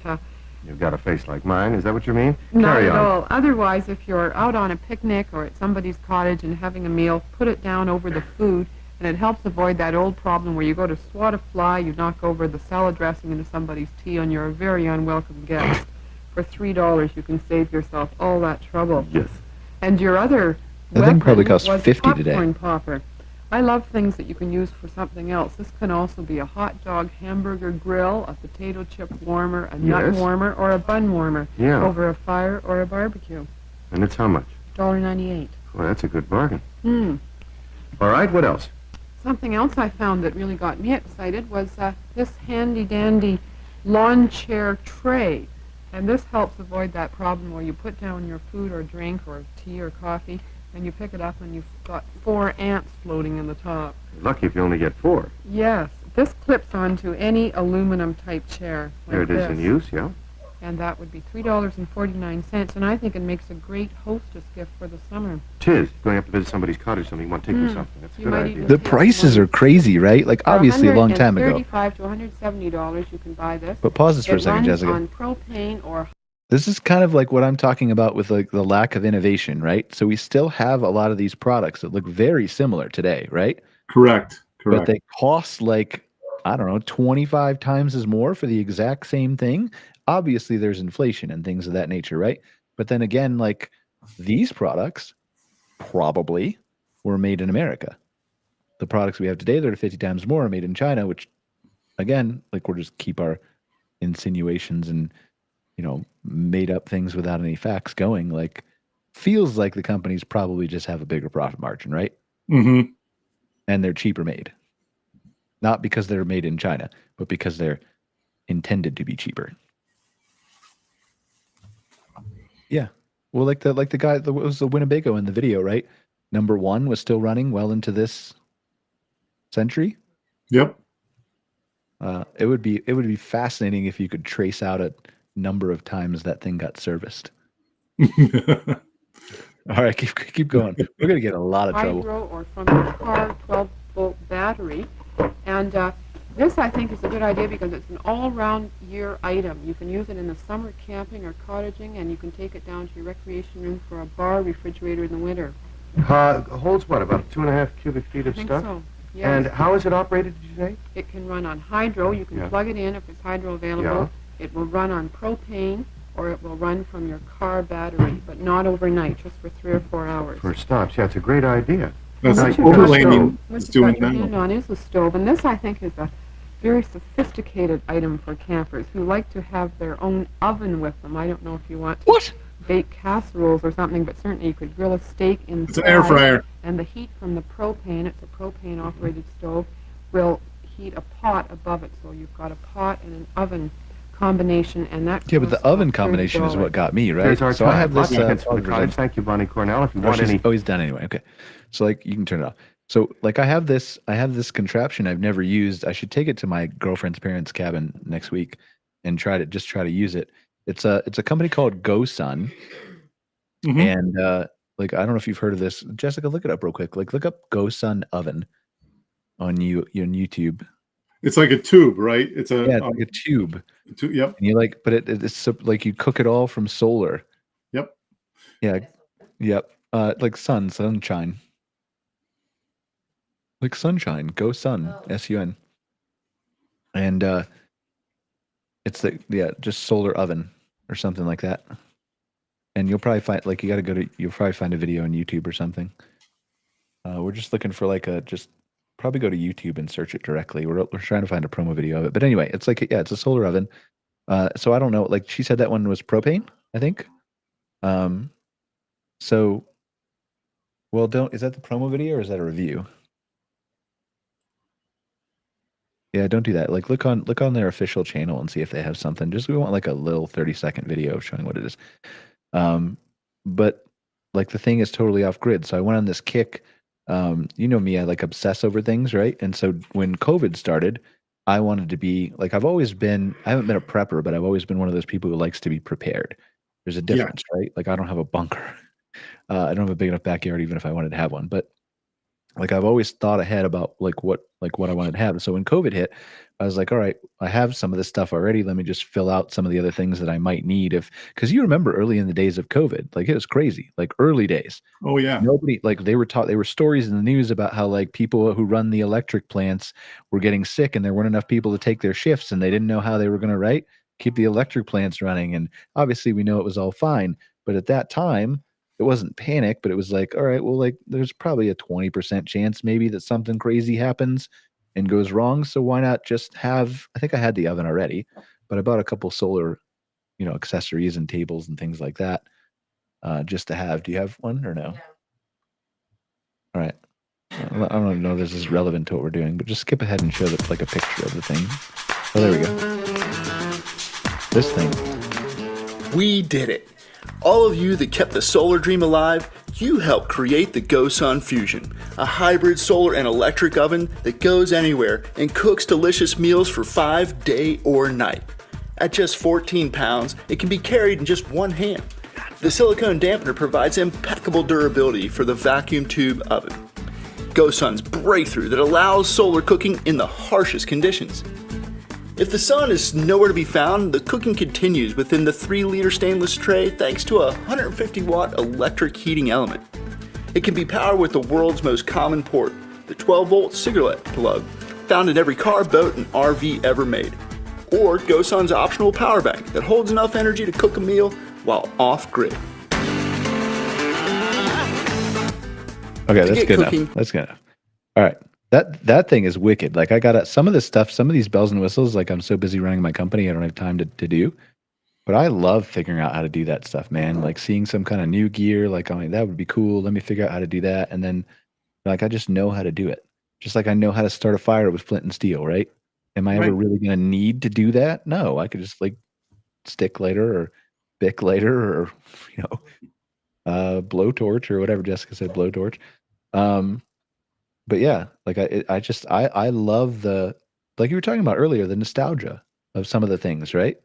You've got a face like mine, is that what you mean? not Carry at on. all. Otherwise, if you're out on a picnic or at somebody's cottage and having a meal, put it down over the food, and it helps avoid that old problem where you go to swat a fly, you knock over the salad dressing into somebody's tea, and you're a very unwelcome guest. For $3, you can save yourself all that trouble. Yes. And your other That thing probably weapon costs was $50 today. popcorn popper. I love things that you can use for something else. This can also be a hot dog hamburger grill, a potato chip warmer, a nut Yes. warmer, or a bun warmer Yeah. over a fire or a barbecue. And it's how much? $1.98. Well, that's a good bargain. Hmm. All right, what else? Something else I found that really got me excited was this handy-dandy lawn chair tray. And this helps avoid that problem where you put down your food or drink or tea or coffee, and you pick it up and you've got 4 ants floating in the top. You're lucky if you only get 4. Yes, this clips onto any aluminum-type chair. Like There it is in this. use, yeah. And that would be $3.49, and I think it makes a great hostess gift for the summer. Tis. Going up to visit somebody's cottage, something you want to take them Hmm. something. That's a You good might idea. even The take prices one. are crazy, right? Like For obviously a long time ago. $135 to $170 you can buy this. But pause this for a It second, runs Jessica. on propane or This is kind of like what I'm talking about with like the lack of innovation, right? So we still have a lot of these products that look very similar today, right? Correct. But Correct. they cost like, I don't know, 25 times as more for the exact same thing. Obviously, there's inflation and things of that nature, right? But then again, like these products probably were made in America. The products we have today that are 50 times more are made in China, which again, like we'll just keep our insinuations and made up things without any facts going. Like, feels like the companies probably just have a bigger profit margin, right? Mm-hmm. And they're cheaper made. Not because they're made in China, but because they're intended to be cheaper. Yeah. Well, like the guy that was the Winnebago in the video, right? Number 1 was still running well into this century. Yep. It would be fascinating if you could trace out a number of times that thing got serviced. All right, keep going. We're gonna get a lot of trouble. hydro or from your car 12-volt battery. And this, I think, is a good idea because it's an all-round year item. You can use it in the summer camping or cottaging, and you can take it down to your recreation room for a bar refrigerator in the winter. Holds what, about 2.5 cubic feet I of think stuff? so. Yes. And how is it operated, did you say? It can run on hydro. You can Yeah. plug it in if it's hydro available. It will run on propane, or it will run from your car battery, but not overnight, just for 3 or 4 hours. For stops, yeah, it's a great idea. That's What like you've got overlanding what is you've doing got your hand now. on is the stove, and this, I think, is a very sophisticated item for campers who like to have their own oven with them. I don't know if you want to What? bake casseroles or something, but certainly you could grill a steak inside. It's an air fryer. And the heat from the propane, it's a propane-operated stove, will heat a pot above it. So you've got a pot and an oven combination, and that Yeah, but the costs oven about combination is $30. what got me, right? There's our So time. I have this. Lots of hints from the cottage. Thank you, Bonnie Cornell. If you want any... He's done anyway. Okay, so like you can turn it off. So like I have this contraption I've never used. I should take it to my girlfriend's parents' cabin next week and try to use it. It's a company called GoSun, Mhm. and like I don't know if you've heard of this. Jessica, look it up real quick. Like look up GoSun oven on YouTube. It's like a tube, right? It's a Yeah, it's like a tube, yep. and you like, but it's like you cook it all from solar. Yep. Yeah, yep. Like sunshine. Like sunshine, GoSun, SUN. And it's just solar oven or something like that. And you'll probably find like you'll probably find a video on YouTube or something. We're just looking for probably go to YouTube and search it directly. We're trying to find a promo video of it. But anyway, it's like it's a solar oven. So I don't know, like she said that one was propane, I think. So is that the promo video or is that a review? Yeah, don't do that. Like look on their official channel and see if they have something. We want like a little 30-second video showing what it is. But like the thing is totally off grid. So I went on this kick. You know me, I like obsess over things, right? And so when COVID started, I wanted to be like, I haven't been a prepper, but I've always been one of those people who likes to be prepared. There's a difference, right? Like I don't have a bunker. I don't have a big enough backyard, even if I wanted to have one. But like I've always thought ahead about what I wanted to have. And so when COVID hit, I was like, all right, I have some of this stuff already. Let me just fill out some of the other things that I might need because you remember early in the days of COVID, like it was crazy, like early days. Oh yeah. Nobody like they were stories in the news about how like people who run the electric plants were getting sick and there weren't enough people to take their shifts and they didn't know how they were going to keep the electric plants running. And obviously we know it was all fine, but at that time it wasn't panic, but it was like, all right, well, like there's probably a 20% chance maybe that something crazy happens and goes wrong. So why not just I think I had the oven already, but I bought a couple solar, accessories and tables and things like that, just to have. Do you have one or no? All right. I don't know if this is relevant to what we're doing, but just skip ahead and show like a picture of the thing. Oh, there we go. This thing. We did it. All of you that kept the solar dream alive, you helped create the GoSun Fusion, a hybrid solar and electric oven that goes anywhere and cooks delicious meals for 5 day or night. At just 14 pounds, it can be carried in just one hand. The silicone dampener provides impeccable durability for the vacuum tube oven. GoSun's breakthrough that allows solar cooking in the harshest conditions. If the sun is nowhere to be found, the cooking continues within the 3-liter stainless tray thanks to a 150-watt electric heating element. It can be powered with the world's most common port, the 12-volt cigarette plug, found in every car, boat, and RV ever made. Or GoSun's optional power bank that holds enough energy to cook a meal while off-grid. Okay, that's good enough. That's good enough. All right. That thing is wicked. Like I got some of this stuff, some of these bells and whistles, like I'm so busy running my company, I don't have time to do. But I love figuring out how to do that stuff, man. Like seeing some kind of new gear, like, oh, that would be cool. Let me figure out how to do that. And then like I just know how to do it. Just like I know how to start a fire with flint and steel, right? Am I ever really gonna need to do that? No, I could just like stick lighter or bic lighter or blowtorch or whatever Jessica said, blowtorch. But yeah, like I love like you were talking about earlier, the nostalgia of some of the things, right?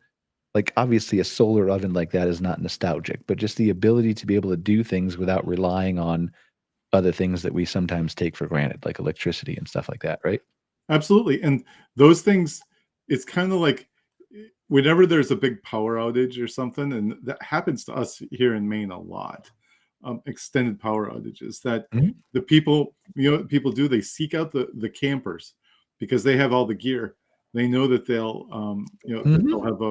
Like obviously a solar oven like that is not nostalgic, but just the ability to be able to do things without relying on other things that we sometimes take for granted, like electricity and stuff like that, right? Absolutely. And those things, it's kind of like whenever there's a big power outage or something, and that happens to us here in Maine a lot. Extended power outages that the people, what people do, they seek out the campers because they have all the gear. They know that they'll, they'll have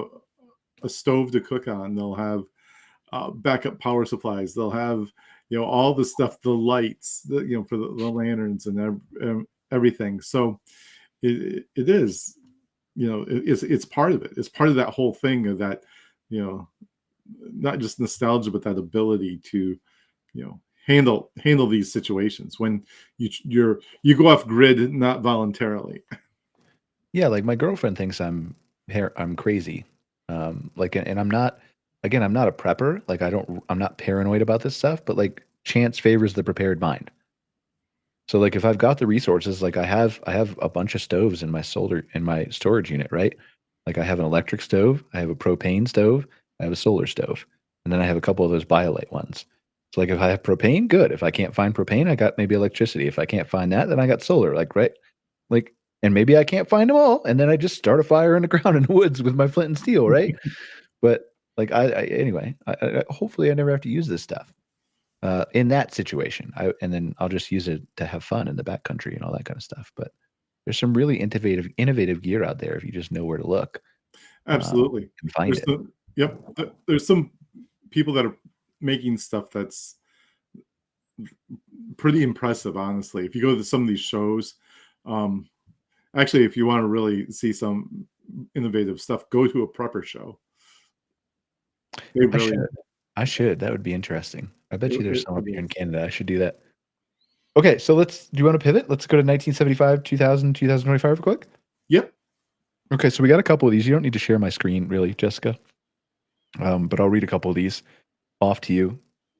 a stove to cook on. They'll have backup power supplies. They'll have, all the stuff, the lights, for the lanterns and everything. So it is, it's part of it. It's part of that whole thing of that, not just nostalgia, but that ability to, handle these situations when you go off grid, not voluntarily. Yeah, like my girlfriend thinks I'm crazy. Like, and I'm not. Again, I'm not a prepper. Like, I'm not paranoid about this stuff. But like, chance favors the prepared mind. So, like, if I've got the resources, like I have a bunch of stoves in my storage unit, right? Like, I have an electric stove, I have a propane stove, I have a solar stove, and then I have a couple of those BioLite ones. So like if I have propane, good. If I can't find propane, I got maybe electricity. If I can't find that, then I got solar, like, right? Like, and maybe I can't find them all. And then I just start a fire in the ground in the woods with my flint and steel, right? But like, anyway, hopefully I never have to use this stuff in that situation. And then I'll just use it to have fun in the backcountry and all that kind of stuff. But there's some really innovative gear out there if you just know where to look. Absolutely. And find it. There's some people that are making stuff that's pretty impressive, honestly. If you go to some of these shows, actually, if you want to really see some innovative stuff, go to a prepper show. I should. That would be interesting. I bet you there's some up here in Canada. I should do that. Okay, so do you want to pivot? Let's go to 1975, 2000, 2025 real quick. Yep. Okay, so we got a couple of these. You don't need to share my screen, really, Jessica. But I'll read a couple of these off to you.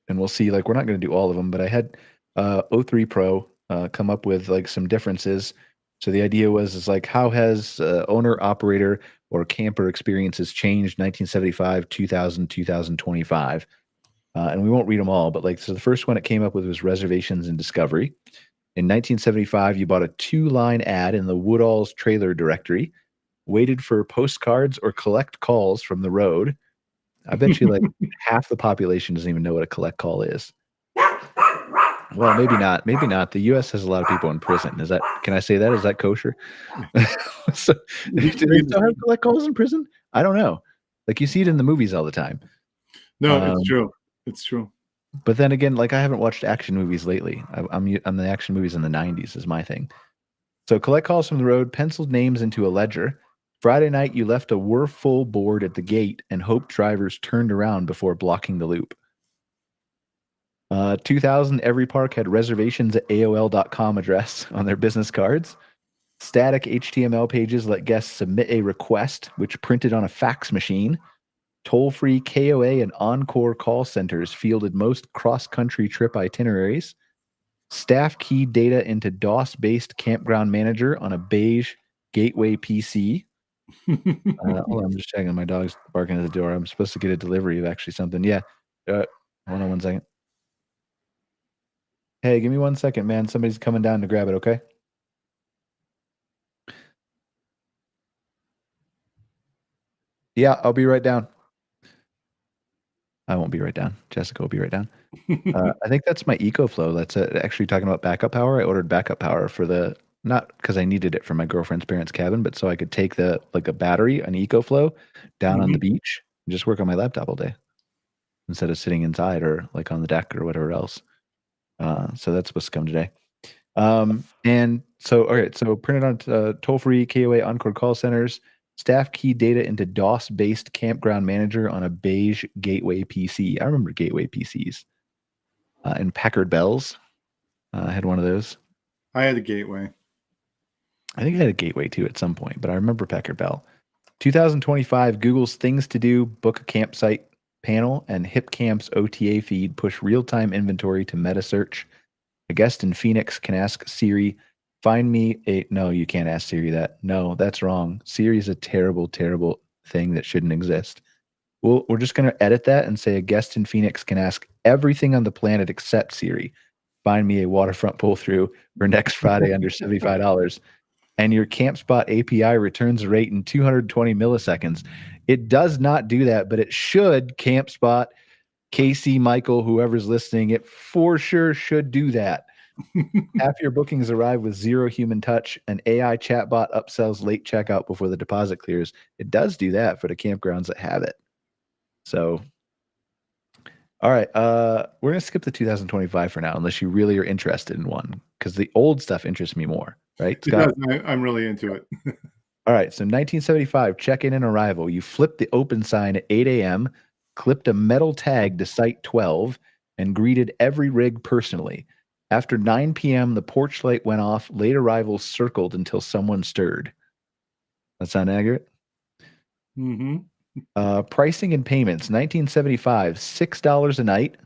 and we'll see. Like, we're not going to do all of them, but I had O3 Pro come up with like some differences. So the idea is like, how has owner, operator, or camper experiences changed 1975, 2000, 2025? And we won't read them all, but like, so the first one it came up with was reservations and discovery. In 1975, you bought a 2-line ad in the Woodall's trailer directory, waited for postcards or collect calls from the road. I bet you like half the population doesn't even know what a collect call is. Well, maybe not. Maybe not. The U.S. has a lot of people in prison. Is that? Can I say that? Is that kosher? So, do they still have collect calls in prison? I don't know. Like, you see it in the movies all the time. No, it's true. It's true. But then again, like, I haven't watched action movies lately. I'm the action movies in the 90s is my thing. So collect calls from the road, penciled names into a ledger. Friday night, you left a "we're full" board at the gate and hoped drivers turned around before blocking the loop. 2000, every park had reservations at AOL.com address on their business cards. Static HTML pages let guests submit a request, which printed on a fax machine. Toll-free KOA and Encore call centers fielded most cross-country trip itineraries. Staff keyed data into DOS-based campground manager on a beige Gateway PC. Hold on, I'm just checking. My dog's barking at the door. I'm supposed to get a delivery of actually something. Yeah. Hold on 1 second. Hey, give me 1 second, man. Somebody's coming down to grab it, okay? Yeah, I'll be right down. I won't be right down. Jessica will be right down. I think that's my EcoFlow. That's actually talking about backup power. I ordered backup power for the, not because I needed it for my girlfriend's parents' cabin, but so I could take a battery, an EcoFlow, down on the beach and just work on my laptop all day instead of sitting inside or like on the deck or whatever else. So that's supposed to come today. And so, all right, so printed on toll-free KOA Encore call centers. Staff key data into DOS-based campground manager on a beige Gateway PC. I remember Gateway PCs. And Packard Bells. I had one of those. I had a Gateway. I think I had a Gateway too at some point, but I remember Packard Bell. 2025, Google's Things to Do, Book a Campsite panel, and HipCamp's OTA feed push real-time inventory to meta search. A guest in Phoenix can ask Siri, find me a... No, you can't ask Siri that. No, that's wrong. Siri is a terrible, terrible thing that shouldn't exist. Well, we're just going to edit that and say a guest in Phoenix can ask everything on the planet except Siri. Find me a waterfront pull-through for next Friday under $75. And your CampSpot API returns a rate in 220 milliseconds. It does not do that, but it should. CampSpot, Casey, Michael, whoever's listening, it for sure should do that. Half your bookings arrive with zero human touch. An AI chatbot upsells late checkout before the deposit clears. It does do that for the campgrounds that have it. So, all right, we're going to skip the 2025 for now, unless you really are interested in one, because the old stuff interests me more, right, Scott? I'm really into it. All right, so 1975, check-in and arrival. You flipped the open sign at 8 a.m., clipped a metal tag to Site 12, and greeted every rig personally. After 9 p.m., the porch light went off. Late arrivals circled until someone stirred. That sound accurate? Mm-hmm. Pricing and payments. 1975, $6 a night,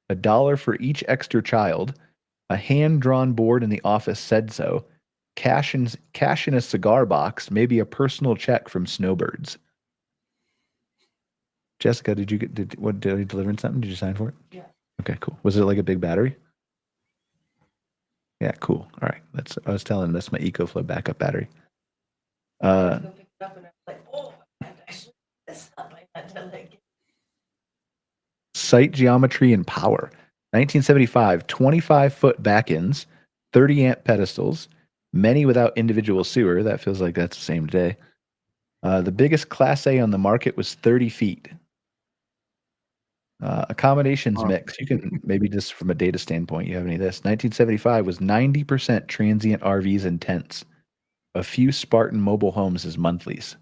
$1 for each extra child. A hand-drawn board in the office said so. Cash in a cigar box, maybe a personal check from Snowbirds. Jessica, did you deliver something? Did you sign for it? Yeah. Okay, cool. Was it like a big battery? Yeah, cool. All right. I was telling him that's my EcoFlow backup battery. Site geometry and power. 1975, 25-foot back-ends, 30-amp pedestals, many without individual sewer. That feels like that's the same today. The biggest Class A on the market was 30 feet. Accommodations mix. You can maybe just from a data standpoint, you have any of this. 1975 was 90% transient RVs and tents. A few Spartan mobile homes as monthlies.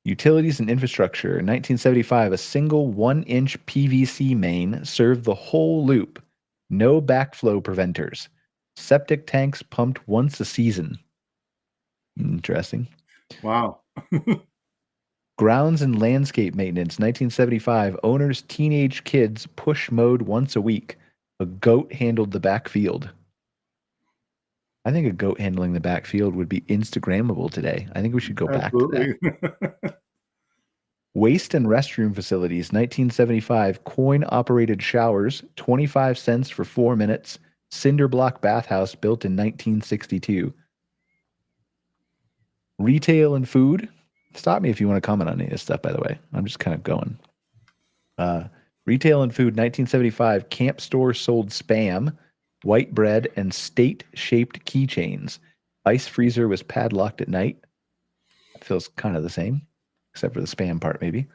Utilities and infrastructure. In 1975, a single 1-inch PVC main served the whole loop. No backflow preventers. Septic tanks pumped once a season. Interesting. Wow. Grounds and landscape maintenance, 1975. Owner's teenage kids push mowed once a week. A goat handled the backfield. I think a goat handling the backfield would be Instagrammable today. I think we should go back to that. Waste and restroom facilities, 1975. Coin-operated showers, 25 cents for 4 minutes. Cinder block bathhouse built in 1962. Retail and food. Stop me if you want to comment on any of this stuff, by the way. I'm just kind of going. Retail and food, 1975. Camp store sold Spam, white bread, and state-shaped keychains. Ice freezer was padlocked at night. It feels kind of the same, except for the Spam part, maybe.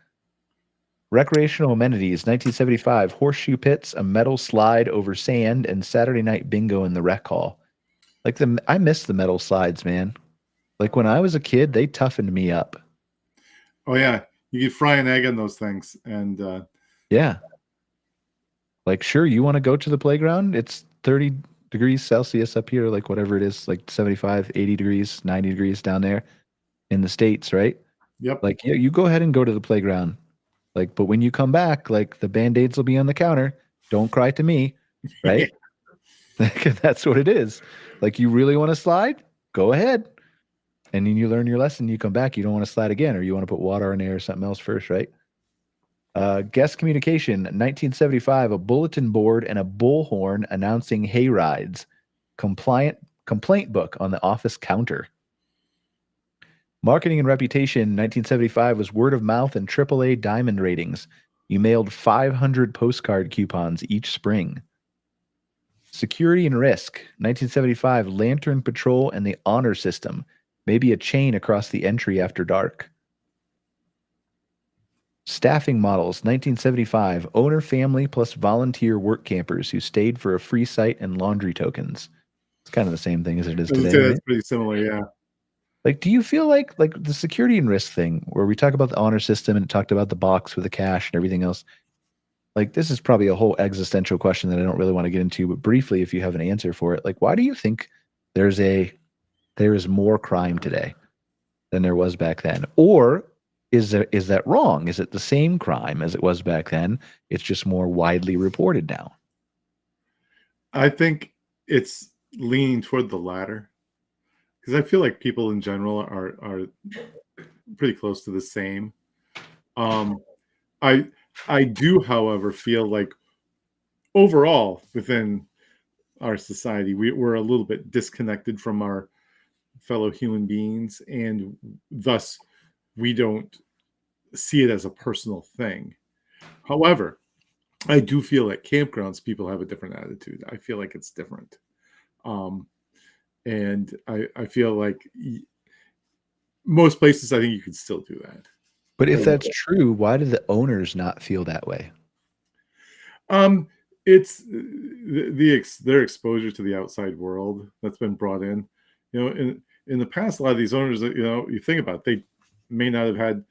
Recreational amenities, 1975. Horseshoe pits, a metal slide over sand, and Saturday night bingo in the rec hall. I miss the metal slides, man. Like when I was a kid, they toughened me up. Oh yeah, you could fry an egg in those things, and yeah. Like, sure, you want to go to the playground? It's 30 degrees Celsius up here, like whatever it is, like 75, 80 degrees, 90 degrees down there in the States, right? Yep. Like, yeah, you go ahead and go to the playground. Like, but when you come back, like the Band-Aids will be on the counter. Don't cry to me, right? That's what it is. Like, you really want to slide? Go ahead. And then you learn your lesson, you come back, you don't want to slide again, or you want to put water in there or something else first, right? Guest communication, 1975, a bulletin board and a bullhorn announcing hay rides. Complaint book on the office counter. Marketing and reputation, 1975, was word of mouth and AAA diamond ratings. You mailed 500 postcard coupons each spring. Security and risk, 1975, lantern patrol and the honor system. Maybe a chain across the entry after dark. Staffing models, 1975. Owner family plus volunteer work campers who stayed for a free site and laundry tokens. It's kind of the same thing as it is today. That's right? pretty similar, yeah. Like, do you feel like the security and risk thing, where we talk about the honor system and talked about the box with the cash and everything else? Like, this is probably a whole existential question that I don't really want to get into, but briefly, if you have an answer for it, like, why do you think there is more crime today than there was back then? Or is that wrong? Is it the same crime as it was back then? It's just more widely reported now. I think it's leaning toward the latter, because I feel like people in general are pretty close to the same. I do, however, feel like overall within our society, we're a little bit disconnected from our fellow human beings, and thus we don't see it as a personal thing. However, I do feel like campgrounds, people have a different attitude. I feel like it's different. And I feel like most places, I think you could still do that. But if that's true, why do the owners not feel that way? It's their exposure to the outside world that's been brought in. You know, in the past, a lot of these owners, you know, you think about it, they may not have had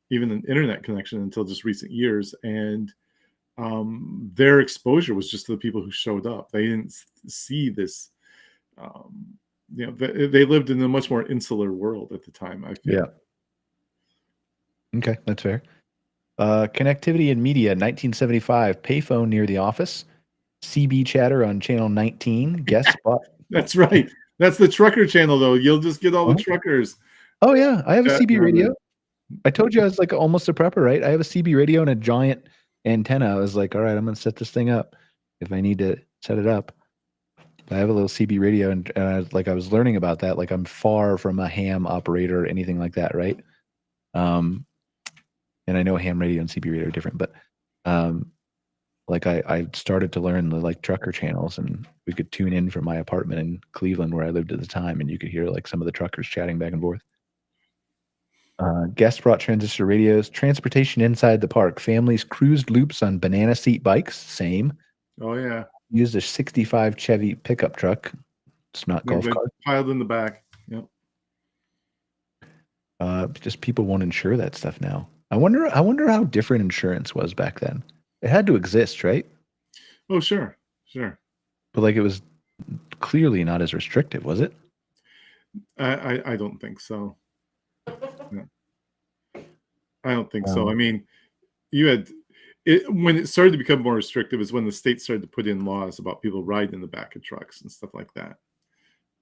even an internet connection until just recent years, and their exposure was just to the people who showed up. They didn't see this. You know, they lived in a much more insular world at the time, I feel. Yeah. Okay, that's fair. Connectivity and media, 1975, payphone near the office, CB chatter on channel 19, guest spot. That's right. That's the trucker channel, though. You'll just get all the truckers. Oh, yeah. I have a CB radio. I told you I was like almost a prepper, right? I have a CB radio and a giant antenna. I was like, all right, I'm going to set this thing up if I need to set it up. I have a little CB radio, and I was learning about that. Like, I'm far from a ham operator or anything like that, right? And I know ham radio and CB radio are different, but like I started to learn the like trucker channels, and we could tune in from my apartment in Cleveland where I lived at the time, and you could hear like some of the truckers chatting back and forth. Guest brought transistor radios, transportation inside the park. Families cruised loops on banana seat bikes. Same. Oh yeah. Used a 65 Chevy pickup truck. It's not golf cart. Piled in the back. Yep. Just people won't insure that stuff now. I wonder how different insurance was back then. It had to exist, right? Oh, sure. But like, it was clearly not as restrictive, was it? I don't think so. I don't think so. I mean, you had when it started to become more restrictive is when the state started to put in laws about people riding in the back of trucks and stuff like that.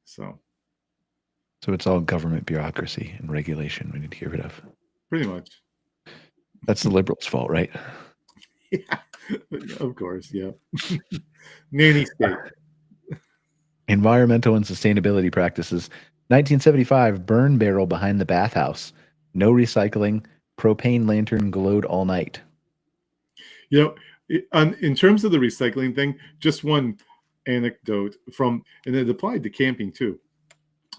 So it's all government bureaucracy and regulation we need to get rid of. Pretty much. That's the liberals' fault, right? Yeah, of course. Yeah. Nanny state. Environmental and sustainability practices. 1975, burn barrel behind the bathhouse. No recycling. Propane lantern glowed all night. You know, in terms of the recycling thing, just one anecdote and it applied to camping too.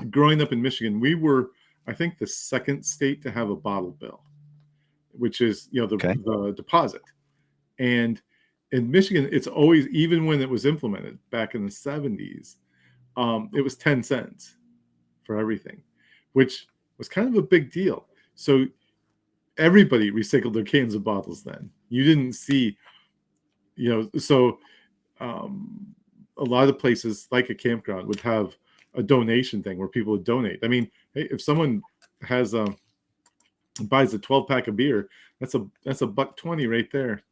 Growing up in Michigan, we were, I think, the second state to have a bottle bill, which is, the deposit. And in Michigan, it's always, even when it was implemented back in the 70s, it was 10 cents for everything, which was kind of a big deal. So everybody recycled their cans and bottles then. You didn't see, a lot of places like a campground would have a donation thing where people would donate. I mean, hey, if someone buys a 12-pack of beer, that's $1.20 right there.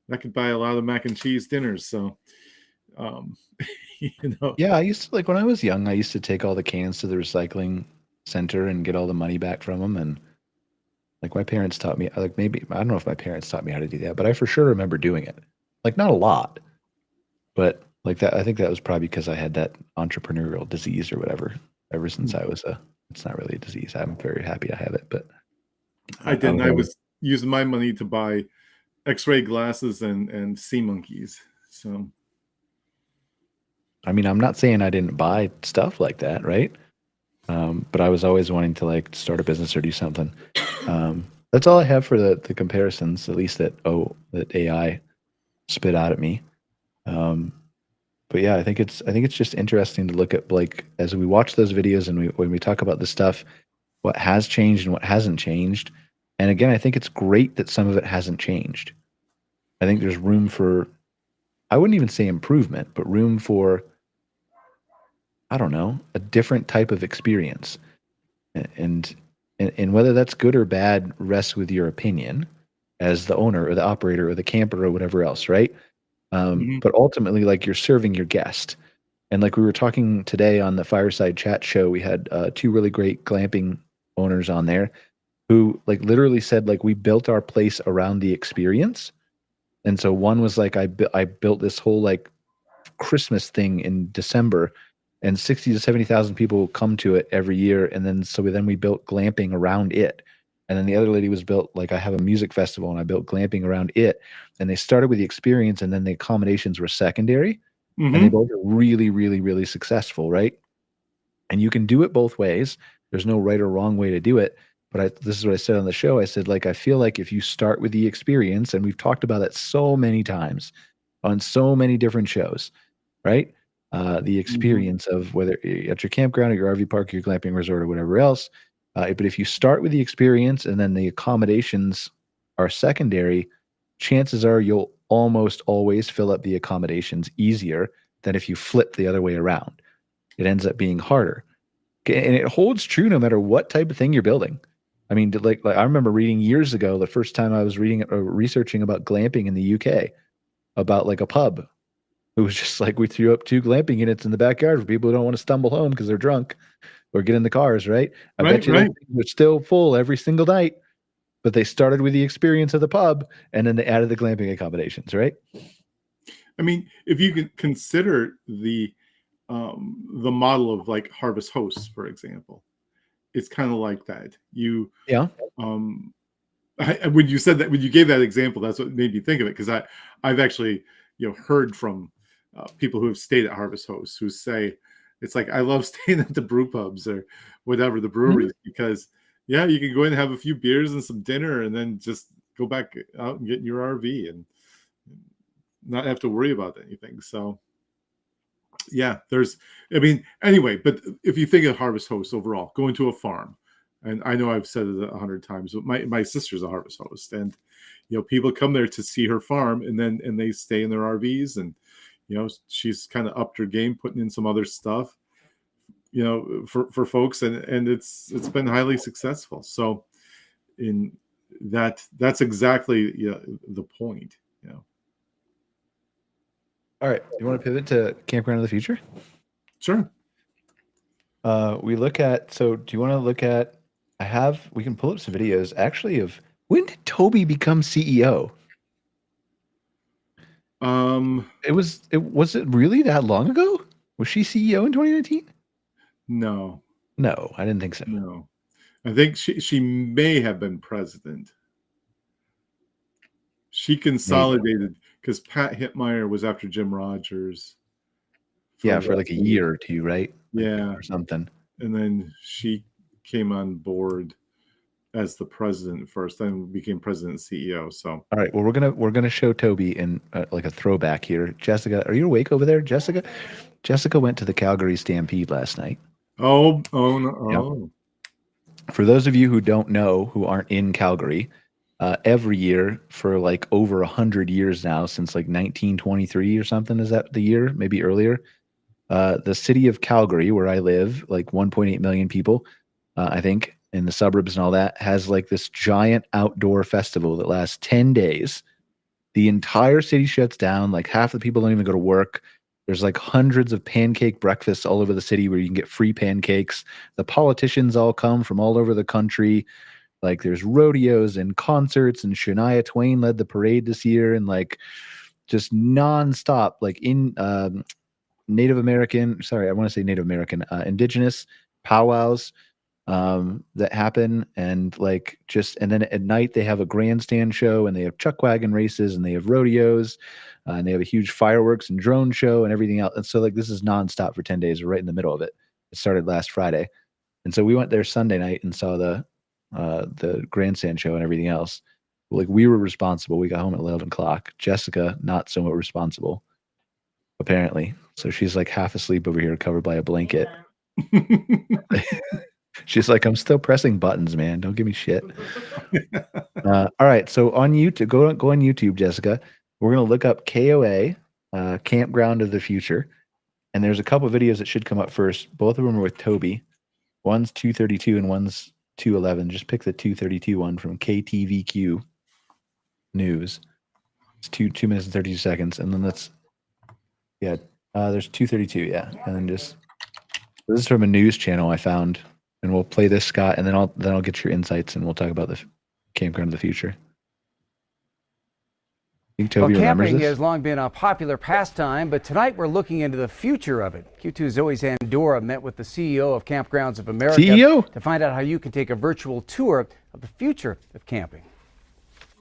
That could buy a lot of mac and cheese dinners. So, Yeah, I used to, when I was young, I used to take all the cans to the recycling center and get all the money back from them. And my parents taught me, maybe, I don't know if my parents taught me how to do that, but I for sure remember doing it. Not a lot, but that, I think that was probably because I had that entrepreneurial disease or whatever ever since I was it's not really a disease. I'm very happy I have it, but I didn't. I was using my money to buy X-ray glasses and sea monkeys. So, I mean, I'm not saying I didn't buy stuff like that, right? But I was always wanting to start a business or do something. That's all I have for the comparisons, at least that AI spit out at me. But yeah, I think it's just interesting to look at as we watch those videos and when we talk about this stuff, what has changed and what hasn't changed. And again, I think it's great that some of it hasn't changed. I think there's room for, I wouldn't even say improvement, but room for, I don't know, a different type of experience. And whether that's good or bad rests with your opinion as the owner or the operator or the camper or whatever else, right? But ultimately, you're serving your guest. And we were talking today on the Fireside Chat show, we had 2 really great glamping owners on there who literally said we built our place around the experience. And so one was I built this whole Christmas thing in December, and 60 to 70,000 people come to it every year. And then we built glamping around it. And then the other lady was built I have a music festival and I built glamping around it. And they started with the experience and then the accommodations were secondary. And they both are really, really, really successful, right? And you can do it both ways. There's no right or wrong way to do it. But this is what I said on the show. I said, I feel if you start with the experience, and we've talked about it so many times on so many different shows, right? The experience of whether at your campground or your RV park, your glamping resort or whatever else. But if you start with the experience and then the accommodations are secondary, chances are you'll almost always fill up the accommodations easier than if you flip the other way around. It ends up being harder. And it holds true no matter what type of thing you're building. I mean, I remember reading years ago, the first time I was researching about glamping in the UK, about a pub. It was just we threw up 2 glamping units in the backyard for people who don't want to stumble home because they're drunk or get in the cars, right? I bet you they're still full every single night, but they started with the experience of the pub and then they added the glamping accommodations, right? I mean, if you can consider the model of Harvest Hosts, for example, it's kind of like that. When you said that, when you gave that example, that's what made me think of it, because I've actually heard from people who have stayed at Harvest Hosts who say it's I love staying at the brew pubs or whatever, the breweries, because you can go in and have a few beers and some dinner and then just go back out and get in your RV and not have to worry about anything. So yeah, anyway, but if you think of Harvest Host overall, going to a farm, and I know I've said it 100 times, but my sister's a Harvest Host, and people come there to see her farm, and they stay in their RVs, and she's kind of upped her game, putting in some other stuff, for folks, and it's been highly successful. So that's exactly the point. All right. You want to pivot to Campground of the Future? Sure. We look at, so do you want to look at, we can pull up some videos actually of when did Toby become CEO? Was it really that long ago? Was she CEO in 2019? No, I didn't think so. No, I think she may have been president. She consolidated because Pat Hittmeyer was after Jim Rogers. For like a year or two, right? Yeah, or something. And then she came on board as the president first, then became president and CEO. So, all right. Well, we're gonna show Toby in like a throwback here. Jessica, are you awake over there, Jessica? Jessica went to the Calgary Stampede last night. Oh no! Yep. For those of you who don't know, who aren't in Calgary, every year for like over 100 years now, since like 1923 or something, is that the year? Maybe earlier. The city of Calgary, where I live, like 1.8 million people, I think, in the suburbs and all that, has like this giant outdoor festival that lasts 10 days. The entire city shuts down. Like half the people don't even go to work. There's like hundreds of pancake breakfasts all over the city where you can get free pancakes. The politicians all come from all over the country. Like there's rodeos and concerts, and Shania Twain led the parade this year, and like just nonstop, like in Native American, indigenous powwows that happen, and then at night they have a grandstand show, and they have chuck wagon races, and they have rodeos, and they have a huge fireworks and drone show and everything else. And so like this is nonstop for 10 days. We're right in the middle of it. It started last Friday, and so we went there Sunday night and saw the grandstand show and everything else. Like we were responsible. We got home at 11 o'clock. Jessica, not somewhat responsible, apparently. So she's like half asleep over here, covered by a blanket. She's like, I'm still pressing buttons, man. Don't give me shit. All right. So on YouTube, go on YouTube, Jessica. We're going to look up KOA, Campground of the Future. And there's a couple of videos that should come up first. Both of them are with Toby. One's 2:32 and one's 2:11. Just pick the 2:32 one from KTVQ News. It's 2 minutes and 32 seconds. And then there's 2:32. Yeah. And then this is from a news channel I found. And we'll play this, Scott, and then I'll get your insights, and we'll talk about the Campground of the Future. I think Toby remembers camping this. has long been a popular pastime, but tonight we're looking into the future of it. Q2's Zoe Zandora met with the CEO of Campgrounds of America to find out how you can take a virtual tour of the future of camping.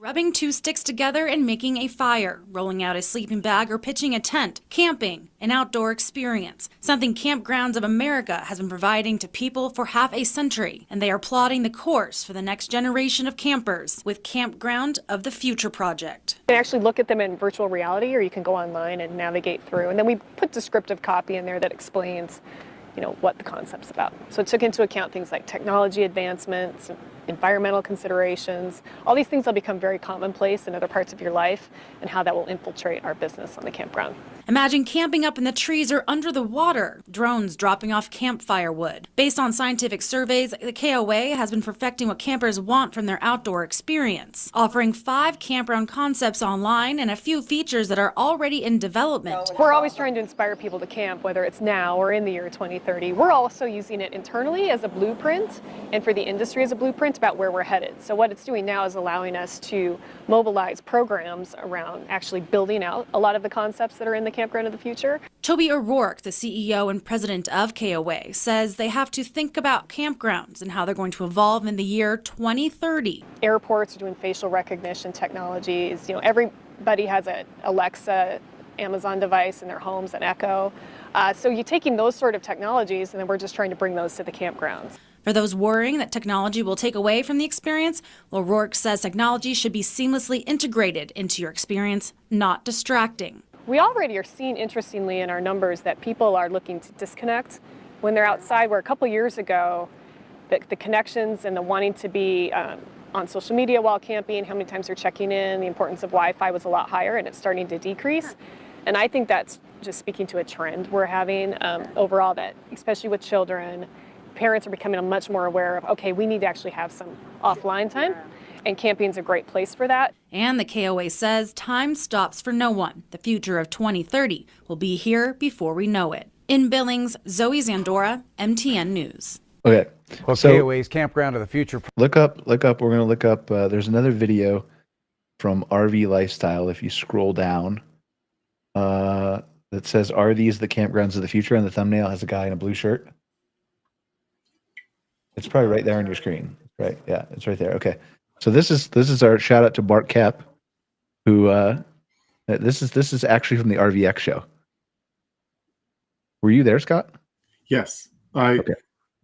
Rubbing two sticks together and making a fire, rolling out a sleeping bag or pitching a tent, camping, an outdoor experience, something Campgrounds of America has been providing to people for half a century, and they are plotting the course for the next generation of campers with Campground of the Future project. You can actually look at them in virtual reality, or you can go online and navigate through, and then we put descriptive copy in there that explains what the concept's about. So it took into account things like technology advancements, environmental considerations. All these things will become very commonplace in other parts of your life, and how that will infiltrate our business on the campground. Imagine camping up in the trees or under the water, drones dropping off campfire wood. Based on scientific surveys, the KOA has been perfecting what campers want from their outdoor experience, offering 5 campground concepts online and a few features that are already in development. We're always trying to inspire people to camp, whether it's now or in the year 2030. We're also using it internally as a blueprint, and for the industry as a blueprint about where we're headed. So what it's doing now is allowing us to mobilize programs around actually building out a lot of the concepts that are in the Campground of the Future. Toby O'Rourke, the CEO and president of KOA, says they have to think about campgrounds and how they're going to evolve in the year 2030. Airports are doing facial recognition technologies. Everybody has an Alexa, Amazon device in their homes, and Echo. So you're taking those sort of technologies, and then we're just trying to bring those to the campgrounds. For those worrying that technology will take away from the experience, O'Rourke says technology should be seamlessly integrated into your experience, not distracting. We already are seeing, interestingly, in our numbers that people are looking to disconnect when they're outside, where a couple years ago, the connections and the wanting to be on social media while camping, how many times they're checking in, the importance of Wi-Fi was a lot higher, and it's starting to decrease. And I think that's just speaking to a trend we're having overall, that especially with children, parents are becoming much more aware of, okay, we need to actually have some offline time. and camping's a great place for that. And the KOA says time stops for no one. The future of 2030 will be here before we know it. In Billings, Zoe Zandora, MTN News. Okay. Well, so KOA's Campground of the Future. Look up. We're going to look up. There's another video from RV Lifestyle. If you scroll down, that says, "Are these the campgrounds of the future?" And the thumbnail has a guy in a blue shirt. It's probably right there on your screen, right? Yeah, it's right there. Okay. So this is our shout out to Bart Kep, who this is actually from the RVX show. Were you there, Scott? Yes, Okay.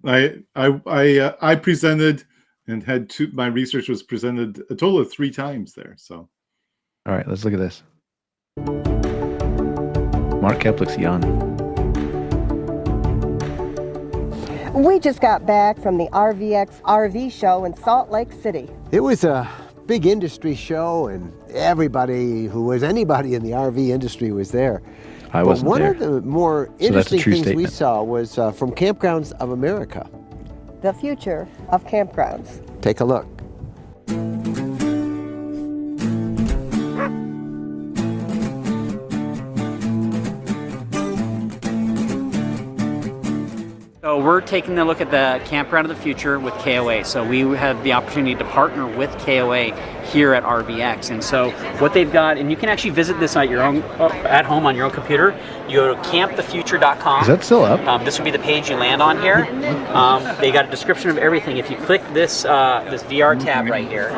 I presented and had my research was presented a total of 3 times there. So, all right, let's look at this. Mark Kep looks young. We just got back from the RVX RV show in Salt Lake City. It was a big industry show, and anybody in the RV industry was there. I wasn't there. One of the more interesting things we saw was from Campgrounds of America. The future of campgrounds. Take a look. So we're taking a look at the Campground of the Future with KOA. So we have the opportunity to partner with KOA here at RVX. And so what they've got, and you can actually visit this at your own, at home on your own computer. You go to campthefuture.com. Is that still up? This would be the page you land on here. They got a description of everything. If you click this this VR tab right here,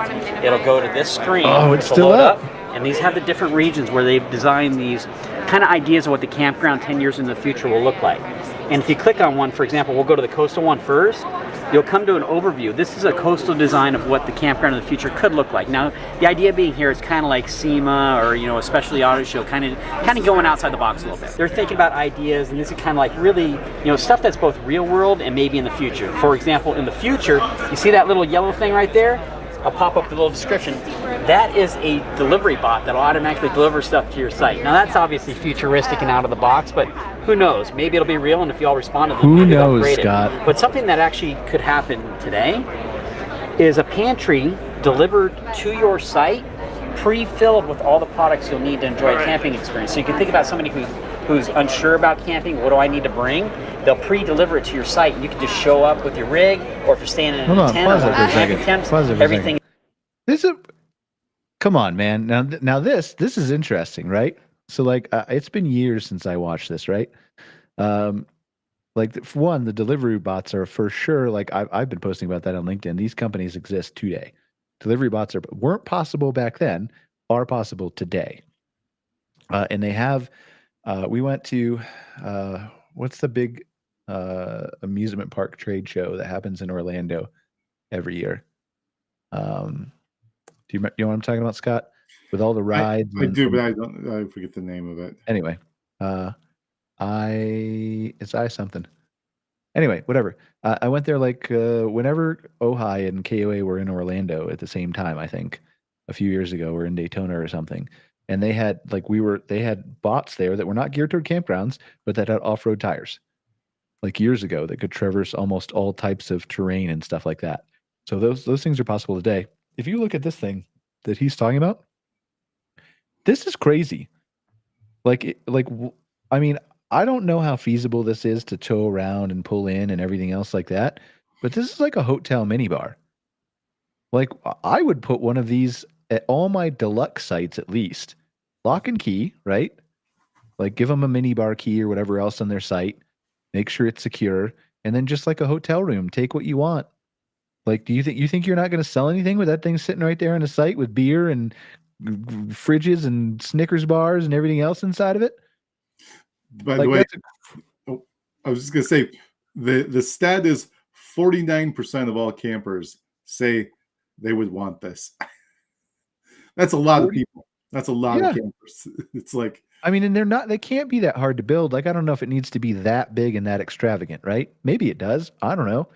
it'll go to this screen. Oh, it's still up. And these have the different regions where they've designed these kind of ideas of what the campground 10 years in the future will look like. And if you click on one, for example, we'll go to the coastal one first, you'll come to an overview. This is a coastal design of what the campground of the future could look like. Now, the idea being here is kind of like SEMA or, a specialty auto show, kind of going outside the box a little bit. They're thinking about ideas, and this is kind of like really, stuff that's both real world and maybe in the future. For example, in the future, you see that little yellow thing right there? I'll pop up the little description. That is a delivery bot that'll automatically deliver stuff to your site. Now that's obviously futuristic and out of the box, but who knows? Maybe it'll be real, and if you all respond to them, who maybe they'll knows, upgrade Scott? it. But something that actually could happen today is a pantry delivered to your site, pre-filled with all the products you'll need to enjoy a camping experience. So you can think about somebody who's unsure about camping. What do I need to bring? They'll pre-deliver it to your site, and you can just show up with your rig, or if you're staying in a tent or camping temps, everything. Come on, man. Now this is interesting, right? So it's been years since I watched this, right? For one, the delivery bots are for sure. I've been posting about that on LinkedIn. These companies exist today. Delivery bots weren't possible back then, are possible today. And they have. We went to what's the big amusement park trade show that happens in Orlando every year? Do you know what I'm talking about, Scott? With all the rides. I do, but I forget the name of it. Anyway, it's something. Anyway, whatever. I went there whenever Ojai and KOA were in Orlando at the same time, I think a few years ago, or in Daytona or something. And they had they had bots there that were not geared toward campgrounds, but that had off-road tires, years ago, that could traverse almost all types of terrain and stuff like that. So those things are possible today. If you look at this thing that he's talking about, this is crazy. I mean, I don't know how feasible this is to tow around and pull in and everything else like that, but this is like a hotel minibar. I would put one of these at all my deluxe sites at least. Lock and key, right? Give them a minibar key or whatever else on their site. Make sure it's secure, and then just like a hotel room, take what you want. Do you think you're not going to sell anything with that thing sitting right there on the site with beer and fridges and Snickers bars and everything else inside of it? By the way, I was just going to say the stat is 49% of all campers say they would want this. That's a lot of people. That's a lot of campers. It's and they can't be that hard to build. I don't know if it needs to be that big and that extravagant, right? Maybe it does. I don't know.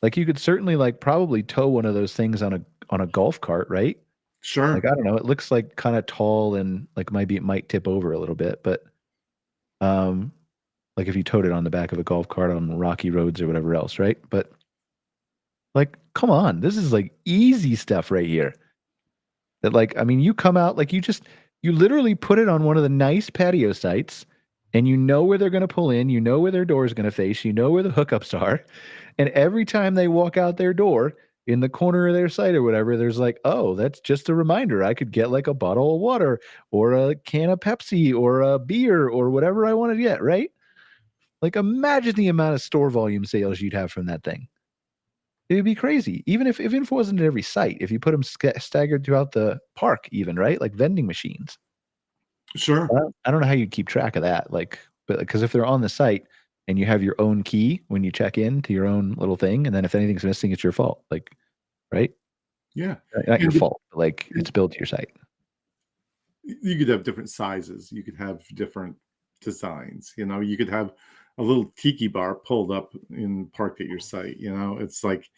You could certainly probably tow one of those things on a golf cart, right? Sure. I don't know. It looks kind of tall and maybe it might tip over a little bit, but if you towed it on the back of a golf cart on rocky roads or whatever else, right? But Like, come on, this is like easy stuff right here. That like, I mean, you come out like you literally put it on one of the nice patio sites, and you know where they're going to pull in, you know where their door is going to face, you know where the hookups are, and every time they walk out their door in the corner of their site or whatever, there's like, oh, that's just a reminder. I could get like a bottle of water or a can of Pepsi or a beer or whatever I want to get, right? Like, imagine the amount of store volume sales you'd have from that thing. It'd be crazy. Even if it wasn't at every site, if you put them staggered throughout the park, even, right? Like vending machines. Sure. I don't know how you'd keep track of that. Like, but because if they're on the site and you have your own key when you check in to your own little thing, and then if anything's missing, it's your fault. Like, right? Yeah. Not your fault, but like it's built to your site. You could have different sizes. You could have different designs. You know, you could have a little tiki bar pulled up in parked at your site. You know, it's like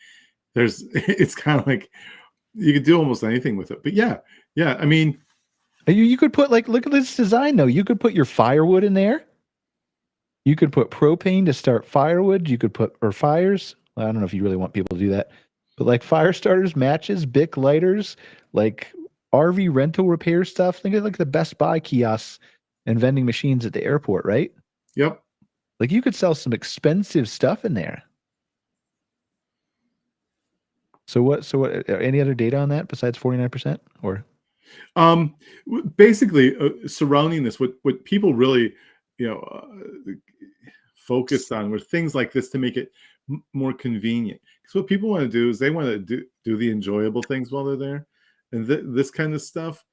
it's kind of like you could do almost anything with it. But yeah, I mean, you could put like, look at this design though. You could put your firewood in there. You could put propane to start firewood. You could put, or fires. I don't know if you really want people to do that, but like fire starters, matches, Bic lighters, like RV rental repair stuff. Think of like the Best Buy kiosks and vending machines at the airport, right? Yep. Like you could sell some expensive stuff in there. So what, any other data on that besides 49% or? Basically surrounding this, what people really, focused on were things like this to make it more convenient. Because what people want to do is they want to do the enjoyable things while they're there. And this kind of stuff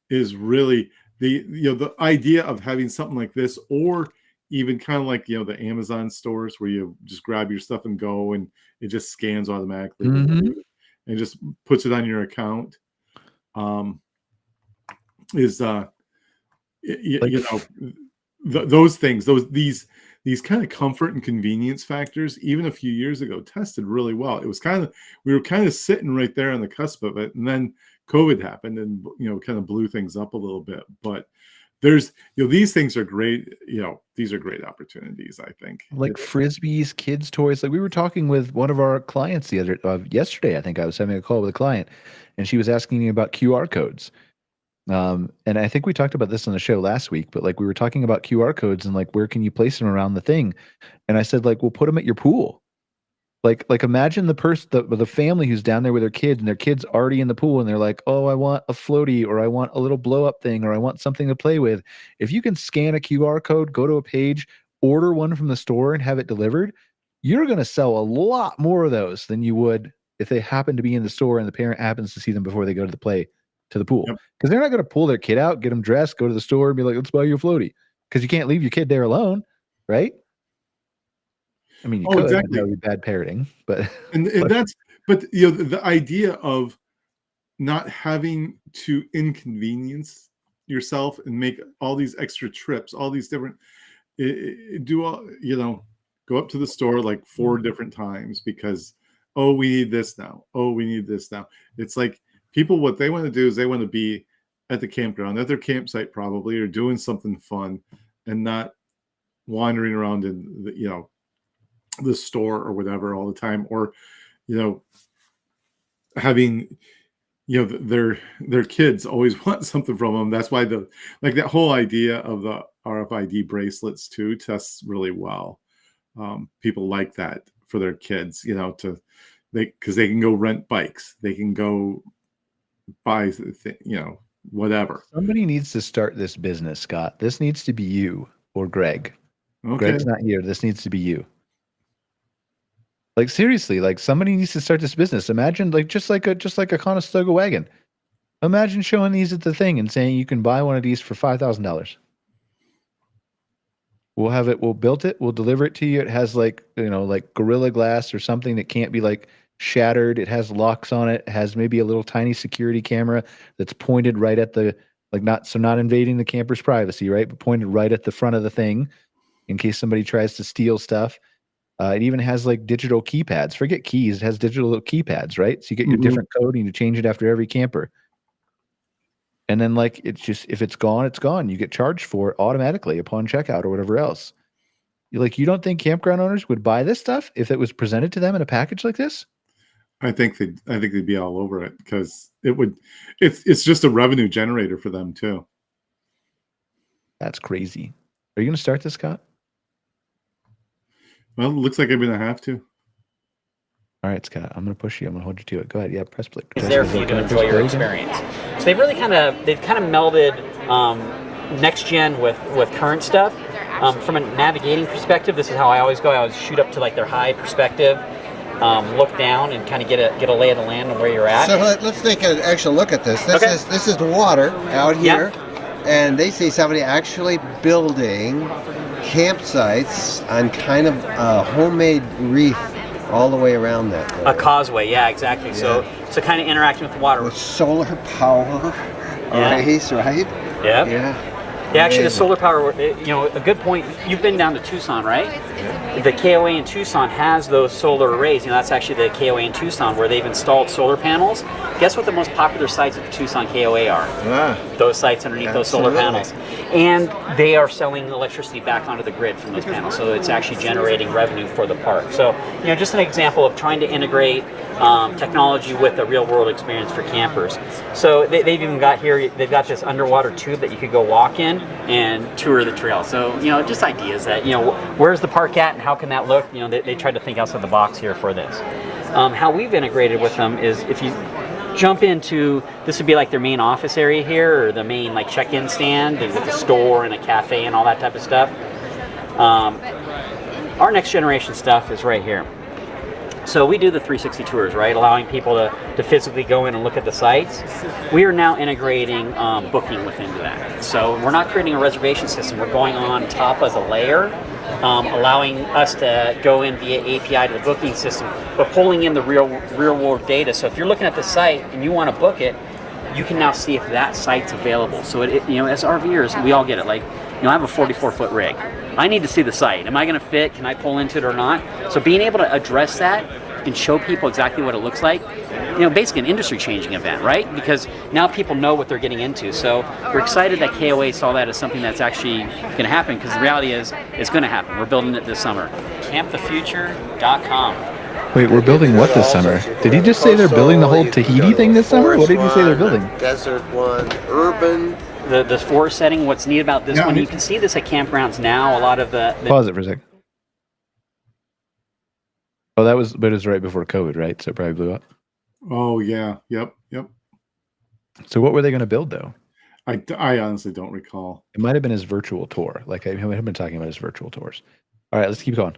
is really the idea of having something like this, or even kind of like, the Amazon stores where you just grab your stuff and go, and it just scans automatically and just puts it on your account. Those things, these kind of comfort and convenience factors, even a few years ago, tested really well. It was we were kind of sitting right there on the cusp of it, and then COVID happened and kind of blew things up a little bit. But there's these things are great. These are great opportunities, I think. Like frisbees, kids' toys. Like we were talking with one of our clients yesterday. I think I was having a call with a client, and she was asking me about QR codes. And I think we talked about this on the show last week, but like we were talking about QR codes and like where can you place them around the thing? And I said, like, we'll put them at your pool. Like imagine the family who's down there with their kids, and their kids already in the pool, and they're like, oh, I want a floaty, or I want a little blow up thing, or I want something to play with. If you can scan a QR code, go to a page, order one from the store and have it delivered, you're going to sell a lot more of those than you would if they happen to be in the store and the parent happens to see them before they go to the pool. Because they're not going to pull their kid out, get them dressed, go to the store and be like, let's buy you a floaty. Because you can't leave your kid there alone, right? I mean, you could. Exactly. That would be bad parenting, but the idea of not having to inconvenience yourself and make all these extra trips, all these different go up to the store like 4 different times because we need this now. It's like people, what they want to do is they want to be at the campground, at their campsite probably, or doing something fun and not wandering around in the store or whatever all the time, or having their kids always want something from them. That's why that whole idea of the RFID bracelets too tests really well. People like that for their kids, because they can go rent bikes, they can go buy whatever. Somebody needs to start this business, Scott. This needs to be you or Greg. Okay. Greg's not here. This needs to be you. Like seriously, like somebody needs to start this business. Imagine just like a Conestoga wagon. Imagine showing these at the thing and saying you can buy one of these for $5,000. We'll have it. We'll build it. We'll deliver it to you. It has like Gorilla Glass or something that can't be like shattered. It has locks on it. It has maybe a little tiny security camera that's pointed right at the not invading the camper's privacy, right? But pointed right at the front of the thing in case somebody tries to steal stuff. It even has like digital keypads. Forget keys. It has digital keypads, right? So you get your different code and you change it after every camper. And then it's just, if it's gone, it's gone. You get charged for it automatically upon checkout or whatever else. You don't think campground owners would buy this stuff if it was presented to them in a package like this? I think they'd be all over it because it's just a revenue generator for them too. That's crazy. Are you going to start this, Scott? Well, it looks like I'm going to have to. All right, Scott, I'm going to push you. I'm going to hold you to it. Go ahead. Yeah, press play. It's there for you to enjoy your experience. So they've really kind of melded next gen with current stuff. From a navigating perspective, this is how I always go. I always shoot up to like their high perspective, look down, and kind of get a lay of the land and where you're at. So let's take an actual look at this. This is the water out here, and they see somebody actually building campsites on kind of a homemade reef all the way around that. A causeway, yeah, exactly. Yeah. So kind of interacting with the water. With solar power, race, right? Yep. Yeah. Yeah, actually, the solar power, a good point. You've been down to Tucson, right? Yeah. The KOA in Tucson has those solar arrays. That's actually the KOA in Tucson where they've installed solar panels. Guess what the most popular sites at the Tucson KOA are? Those sites underneath those solar panels. And they are selling electricity back onto the grid from those panels. So it's actually generating revenue for the park. So, just an example of trying to integrate technology with a real world experience for campers. So they've even got here, they've got this underwater tube that you could go walk in and tour the trail. So, just ideas that, where's the park at and how can that look? They tried to think outside the box here for this. How we've integrated with them is if you jump into, this would be like their main office area here, or the main like check-in stand with a store and a cafe and all that type of stuff. Our next generation stuff is right here. So we do the 360 tours, right? Allowing people to physically go in and look at the sites. We are now integrating booking within that. So we're not creating a reservation system. We're going on top as a layer, allowing us to go in via API to the booking system, but pulling in the real world data. So if you're looking at the site and you want to book it, you can now see if that site's available. So as RVers, we all get it. Like, I have a 44-foot rig. I need to see the site. Am I going to fit? Can I pull into it or not? So being able to address that and show people exactly what it looks like, basically an industry-changing event, right? Because now people know what they're getting into. So we're excited that KOA saw that as something that's actually going to happen, because the reality is it's going to happen. We're building it this summer. CampTheFuture.com. Wait, we're building what this summer? Did he just say they're building the whole Tahiti thing this summer? What did he say they're building? Desert one, urban. The forest setting, what's neat about this one, you can see this at campgrounds now. A lot of the Pause it for a second. Oh, but it was right before COVID, right? So it probably blew up. Oh, yeah. Yep. So what were they going to build, though? I honestly don't recall. It might have been his virtual tour. Like, I have been talking about his virtual tours. All right, let's keep going.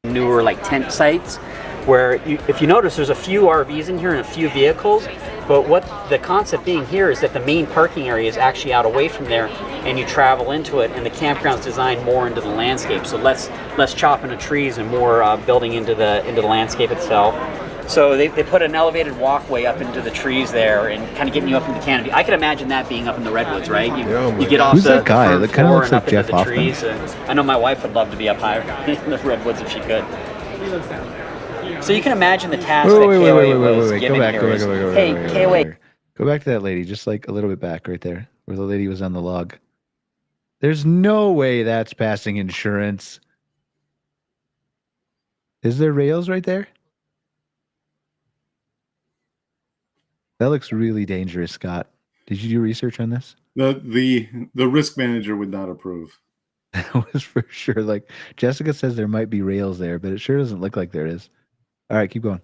Newer, like, tent sites, where if you notice, there's a few RVs in here and a few vehicles, but what the concept being here is that the main parking area is actually out away from there, and you travel into it, and the campground's designed more into the landscape, so less chopping of trees and more building into the landscape itself. So they put an elevated walkway up into the trees there and kind of getting you up in the canopy. I can imagine that being up in the redwoods, right? You get off Who's the that guy? That kind of looks like Jeff Hoffman. Trees. I know my wife would love to be up higher in the redwoods if she could. So you can imagine the task that KOA was given here. Hey, KOA. Go back to that lady, just like a little bit back right there, where the lady was on the log. There's no way that's passing insurance. Is there rails right there? That looks really dangerous, Scott. Did you do research on this? The risk manager would not approve. That was for sure. Like, Jessica says there might be rails there, but it sure doesn't look like there is. All right, keep going.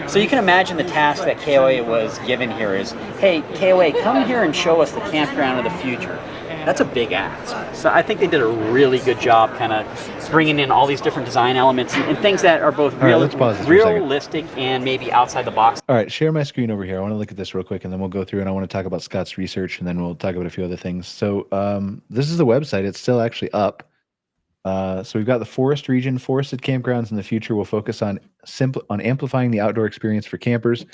So you can imagine the task that KOA was given here is, hey, KOA, come here and show us the campground of the future. That's a big ask. So I think they did a really good job kind of bringing in all these different design elements and things that are both realistic and maybe outside the box. All right, share my screen over here. I want to look at this real quick, and then we'll go through, and I want to talk about Scott's research, and then we'll talk about a few other things. So this is the website. It's still actually up. So we've got the forest region. Forested campgrounds in the future will focus on amplifying the outdoor experience for campers.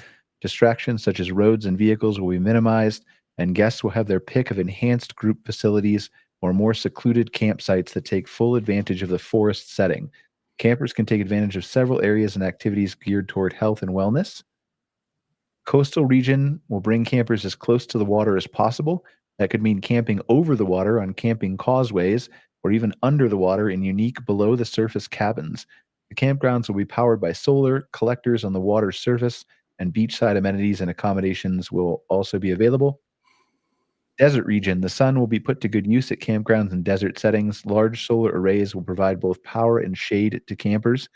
Distractions such as roads and vehicles will be minimized, and guests will have their pick of enhanced group facilities or more secluded campsites that take full advantage of the forest setting. Campers can take advantage of several areas and activities geared toward health and wellness. Coastal region will bring campers as close to the water as possible. That could mean camping over the water on camping causeways or even under the water in unique below-the-surface cabins. The campgrounds will be powered by solar collectors on the water's surface, and beachside amenities and accommodations will also be available. Desert region. The sun will be put to good use at campgrounds in desert settings. Large solar arrays will provide both power and shade to campers.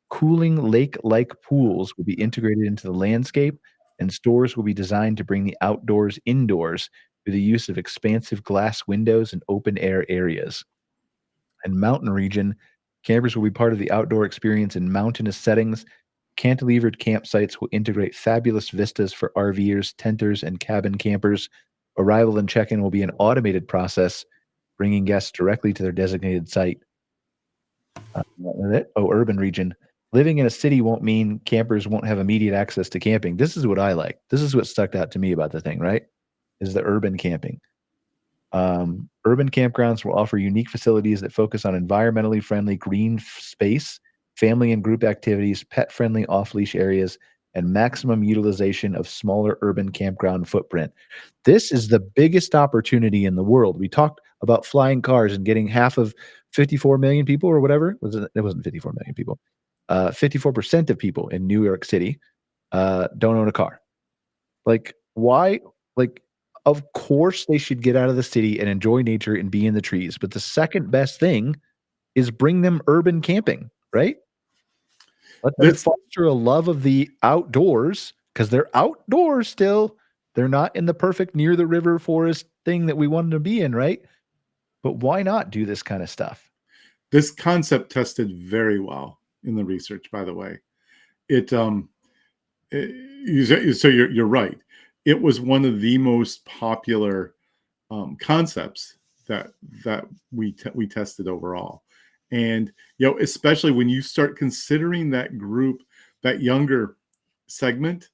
Cooling lake-like pools will be integrated into the landscape, and stores will be designed to bring the outdoors indoors through the use of expansive glass windows and open-air areas. And mountain region. Campers will be part of the outdoor experience in mountainous settings. Cantilevered campsites will integrate fabulous vistas for RVers, tenters, and cabin campers. Arrival and check-in will be an automated process, bringing guests directly to their designated site. Urban region. Living in a city won't mean campers won't have immediate access to camping. This is what I like. This is what stuck out to me about the thing, right? Is the urban camping. Urban campgrounds will offer unique facilities that focus on environmentally friendly green space, family and group activities, pet-friendly off-leash areas, and maximum utilization of smaller urban campground footprint. This is the biggest opportunity in the world. We talked about flying cars and getting half of 54 million people or whatever. It wasn't 54 million people. 54% of people in New York City don't own a car. Like, why? Like, of course they should get out of the city and enjoy nature and be in the trees. But the second best thing is bring them urban camping, right? Let's foster a love of the outdoors, because they're outdoors still. They're not in the perfect near the river forest thing that we wanted to be in, right? But why not do this kind of stuff? This concept tested very well in the research, by the way. So you're right. It was one of the most popular concepts that we tested overall. And, especially when you start considering that group, that younger segment,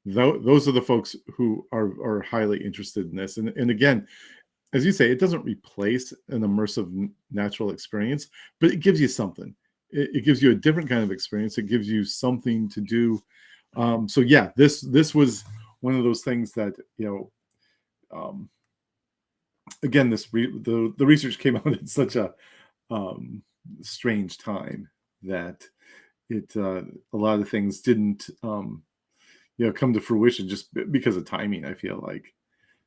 those are the folks who are highly interested in this. And again, as you say, it doesn't replace an immersive natural experience, but it gives you something. It gives you a different kind of experience. It gives you something to do. So yeah, this was one of those things that, again, the research came out at such a strange time that a lot of things didn't come to fruition just because of timing, I feel like.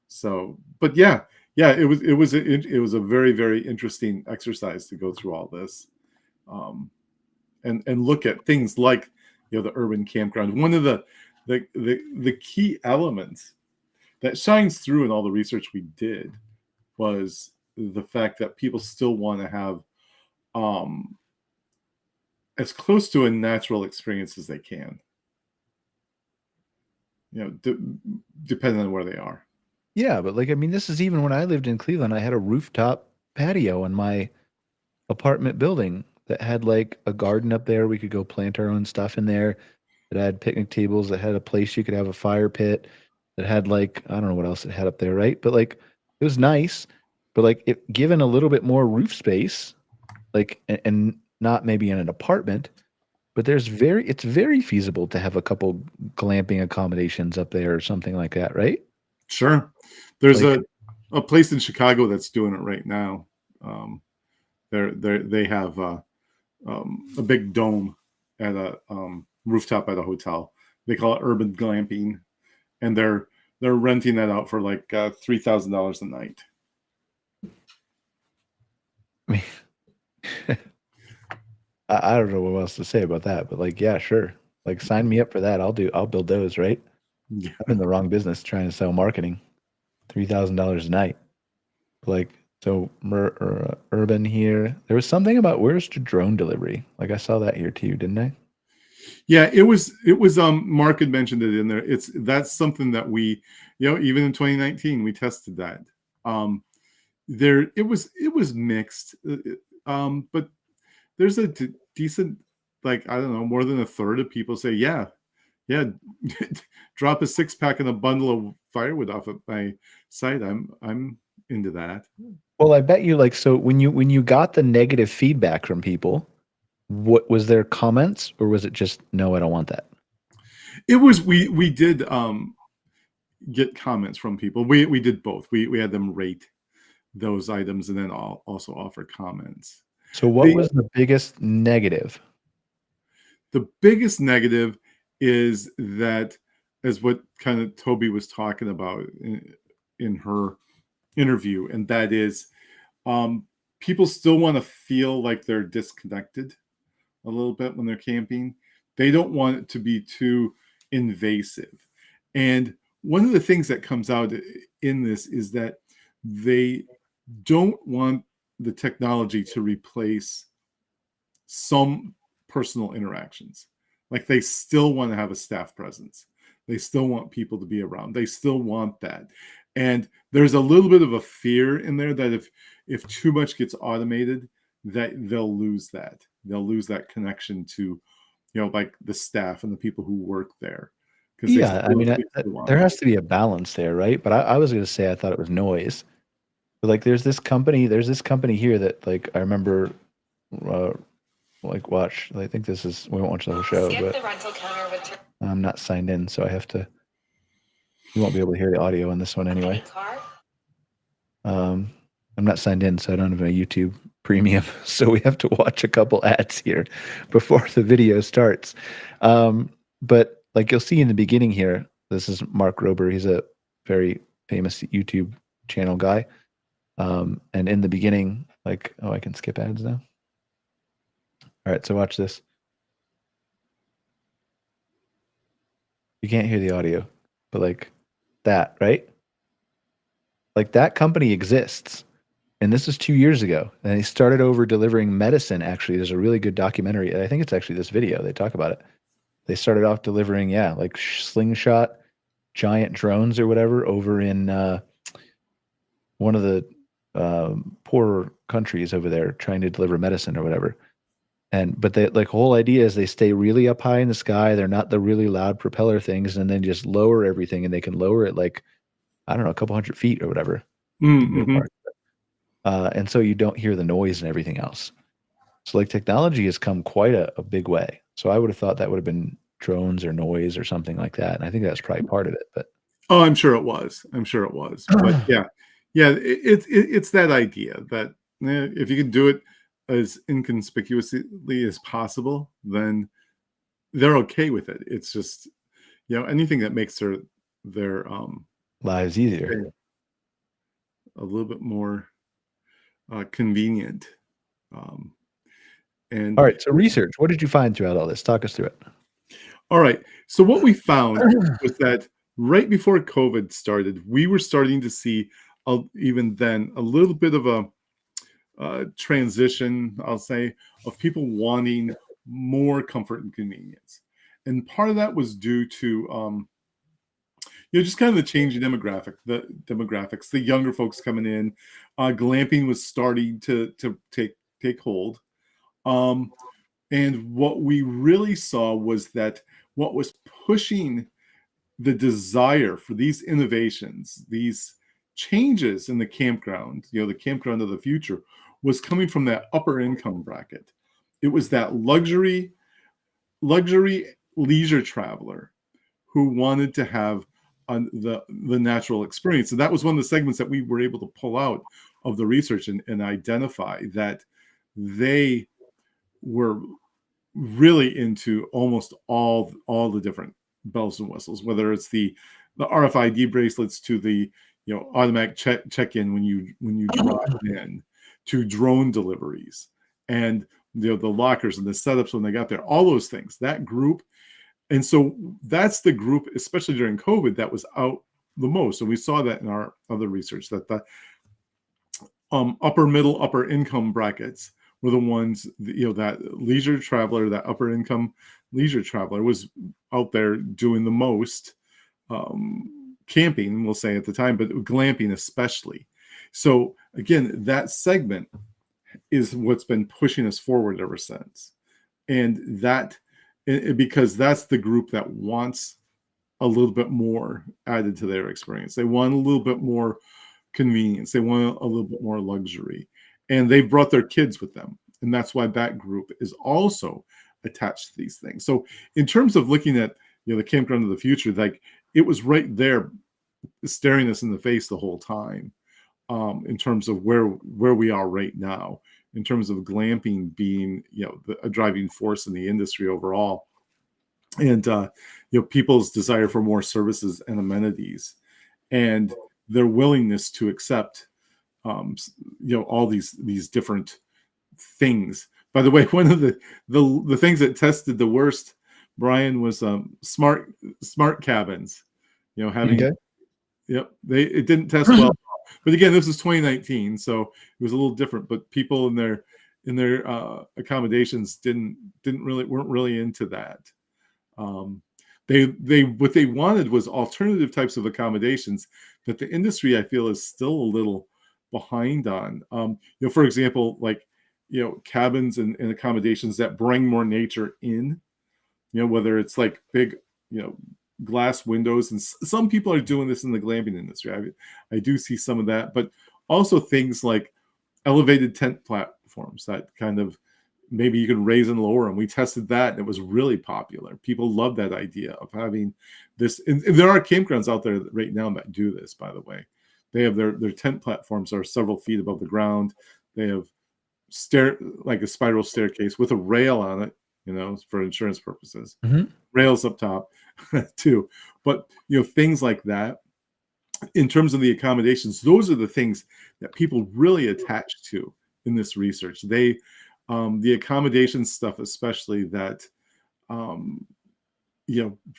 So, but yeah, it was a very, very interesting exercise to go through all this, and look at things like the urban campground. One of the key elements that shines through in all the research we did was the fact that people still want to have as close to a natural experience as they can, depending on where they are. Yeah, but this is even when I lived in Cleveland. I had a rooftop patio in my apartment building that had a garden up there. We could go plant our own stuff in there. It had picnic tables. That had a place you could have a fire pit. That had I don't know what else it had up there, right? But it was nice. But it given a little bit more roof space, and not maybe in an apartment, but it's very feasible to have a couple glamping accommodations up there or something like that, right? Sure. There's a place in Chicago that's doing it right now. They have a big dome at a rooftop at a hotel. They call it urban glamping, and they're renting that out for $3,000 a night. I don't know what else to say about that, but yeah, sure. Sign me up for that. I'll build those, right? Yeah. I'm in the wrong business trying to sell marketing. $3,000 a night. Urban here. There was something about where's the drone delivery? I saw that here too, didn't I? Yeah, it was Mark had mentioned it in there. That's something that we, even in 2019 we tested that. It was mixed. But there's a decent, I don't know, more than a third of people say, yeah, drop a 6-pack and a bundle of firewood off at my site. I'm into that. Well, I bet you so when you got the negative feedback from people, what was there comments, or was it just no, I don't want that? It was we did get comments from people. We did both. We had them rate those items and then also offer comments. So what was the biggest negative? The biggest negative is that, as what kind of Toby was talking about in her interview, and that is people still want to feel like they're disconnected a little bit when they're camping. They don't want it to be too invasive. And one of the things that comes out in this is that they don't want the technology to replace some personal interactions. Like, they still want to have a staff presence. They still want people to be around. They still want that. And there's a little bit of a fear in there that if too much gets automated, that they'll lose that. They'll lose that connection to, like the staff and the people who work there. Yeah, I mean, there has to be a balance there, right? But I was going to say I thought it was noise. But like, there's this company here that, like, I remember, watch. I think we won't watch the whole show, but I'm not signed in, so I have to. You won't be able to hear the audio on this one anyway. I'm not signed in, so I don't have a YouTube Premium, so we have to watch a couple ads here before the video starts. But like, you'll see in the beginning here, this is Mark Rober. He's a very famous YouTube channel guy. And in the beginning, like, I can skip ads now. All right, so watch this. You can't hear the audio, but like that, right? Like, that company exists. And this is 2 years ago. And they started over delivering medicine. Actually, there's a really good documentary. I think it's actually this video. They talk about it. They started off delivering, like slingshot, giant drones or whatever over in one of the poorer countries over there, trying to deliver medicine or whatever. But the whole idea is they stay really up high in the sky. They're not the really loud propeller things, and then just lower everything, and they can lower it like, I don't know, a couple hundred feet or whatever. Mm-hmm. And so you don't hear the noise and everything else. So like, technology has come quite a big way. So I would have thought that would have been drones or noise or something like that. And I think that's probably part of it. But I'm sure it was. But yeah, it's that idea that if you can do it as inconspicuously as possible, then they're okay with it. It's just, anything that makes their lives easier, a little bit more convenient. And all right, so research. What did you find throughout all this? Talk us through it. All right. So what we found was that right before COVID started, we were starting to see, even then, a little bit of a transition, I'll say, of people wanting more comfort and convenience. And part of that was due to, just kind of the changing demographics, the younger folks coming in. Glamping was starting to take hold. And what we really saw was that what was pushing the desire for these innovations, these changes in the campground, the campground of the future, was coming from that upper income bracket. It was that luxury leisure traveler who wanted to have the natural experience. And that was one of the segments that we were able to pull out of the research and identify that they were really into almost all the different bells and whistles, whether it's the RFID bracelets to the automatic check-in when you drive in, to drone deliveries, and the lockers and the setups when they got there, all those things, that group. And so that's the group, especially during COVID, that was out the most. And we saw that in our other research, that the upper income brackets were the ones, that leisure traveler, that upper income leisure traveler was out there doing the most camping, we'll say at the time, but glamping especially. So again, that segment is what's been pushing us forward ever since. And that, because that's the group that wants a little bit more added to their experience. They want a little bit more convenience. They want a little bit more luxury. And they've brought their kids with them. And that's why that group is also attached to these things. So in terms of looking at the campground of the future, like, it was right there staring us in the face the whole time. in terms of where we are right now, in terms of glamping being, a driving force in the industry overall, and people's desire for more services and amenities, and their willingness to accept all these different things. By the way, one of the things that tested the worst, Brian, was smart cabins. Having it didn't test well. But again, this is 2019, so it was a little different. But people in their accommodations weren't really into that. What they wanted was alternative types of accommodations that the industry, I feel, is still a little behind on. For example, like cabins and accommodations that bring more nature in. Whether it's like big glass windows, and some people are doing this in the glamping industry. I do see some of that, but also things like elevated tent platforms that kind of maybe you can raise and lower them. We tested that, and it was really popular. People love that idea of having this. And there are campgrounds out there right now that do this, by the way. They have their tent platforms are several feet above the ground. They have like a spiral staircase with a rail on it, for insurance purposes. Mm-hmm. Rails up top too. But things like that, in terms of the accommodations, those are the things that people really attach to in this research. They the accommodation stuff, especially, that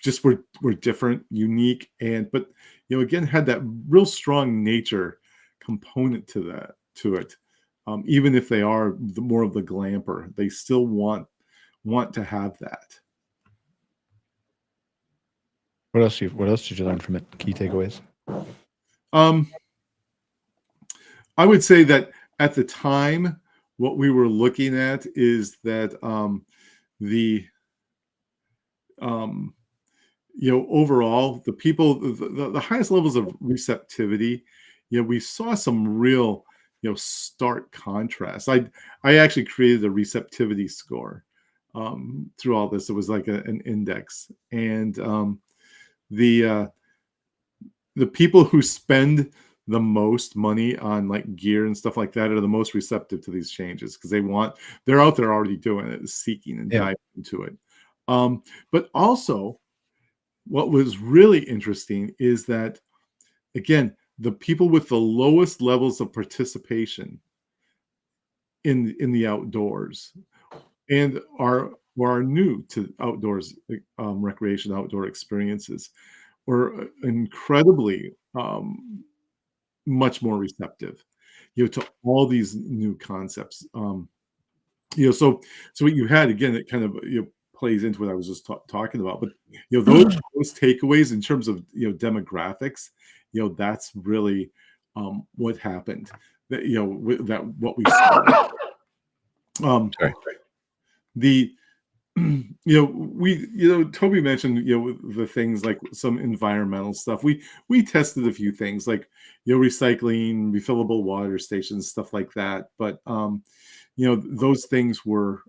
just were different, unique, but again had that real strong nature component to it. Even if they are more of the glamper, they still want to have that. What else did you learn from it? Key takeaways? I would say that at the time, what we were looking at is that overall, the people, the highest levels of receptivity, we saw some real stark contrast. I actually created a receptivity score through all this. It was like an index, and the people who spend the most money on like gear and stuff like that are the most receptive to these changes, because they're out there already doing it, seeking and diving into it. But also, what was really interesting is that, again, the people with the lowest levels of participation in the outdoors and are new to outdoors, recreation, outdoor experiences, were incredibly much more receptive, to all these new concepts. So what you had, again, it kind of plays into what I was just talking about. But those takeaways in terms of demographics, that's really what happened. That what we saw. Toby mentioned the things like some environmental stuff. We tested a few things like recycling, refillable water stations, stuff like that. But those things were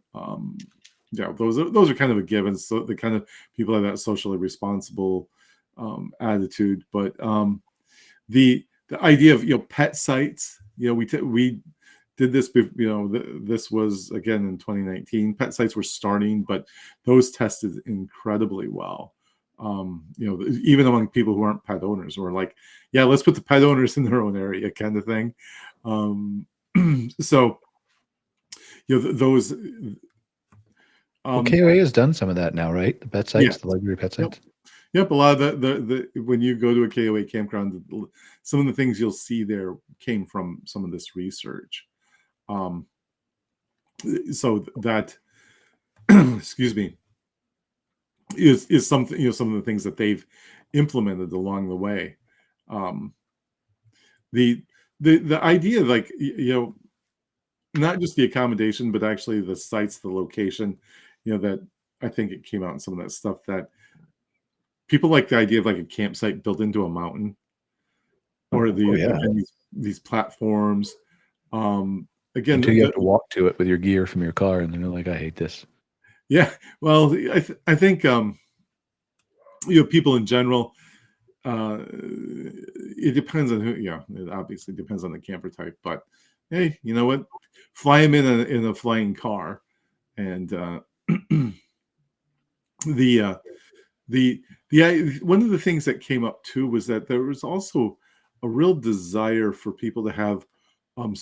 those are kind of a given. So the kind of people have that socially responsible attitude. But the idea of pet sites, we did this, this was again in 2019. Pet sites were starting, but those tested incredibly well. Even among people who aren't pet owners, were like, yeah, let's put the pet owners in their own area, kind of thing. So, those. KOA has done some of that now, right? The pet sites, the library pet sites. Yep, a lot of the when you go to a KOA campground, some of the things you'll see there came from some of this research. So that, excuse me, is something, some of the things that they've implemented along the way. The idea, like, not just the accommodation, but actually the sites, the location, that I think it came out in some of that stuff, that people like the idea of like a campsite built into a mountain, or these platforms. Again, until you have to walk to it with your gear from your car, and they're like, I hate this. Yeah, well, I think people in general, it depends on who. Yeah, it obviously depends on the camper type. But hey, you know what? Fly them in a flying car, and the one of the things that came up too was that there was also a real desire for people to have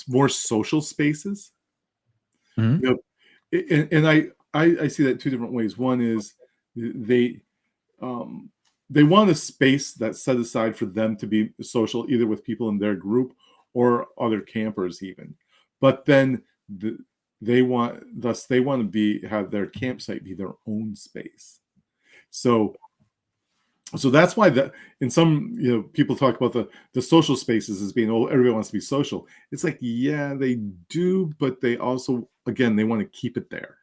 more social spaces. Mm-hmm. You know, and I see that two different ways. One is they want a space that's set aside for them to be social, either with people in their group or other campers even. But then they want to have their campsite be their own space. So that's why in some, people talk about the social spaces as being, everybody wants to be social. It's like, yeah, they do, but they also, again, they want to keep it there.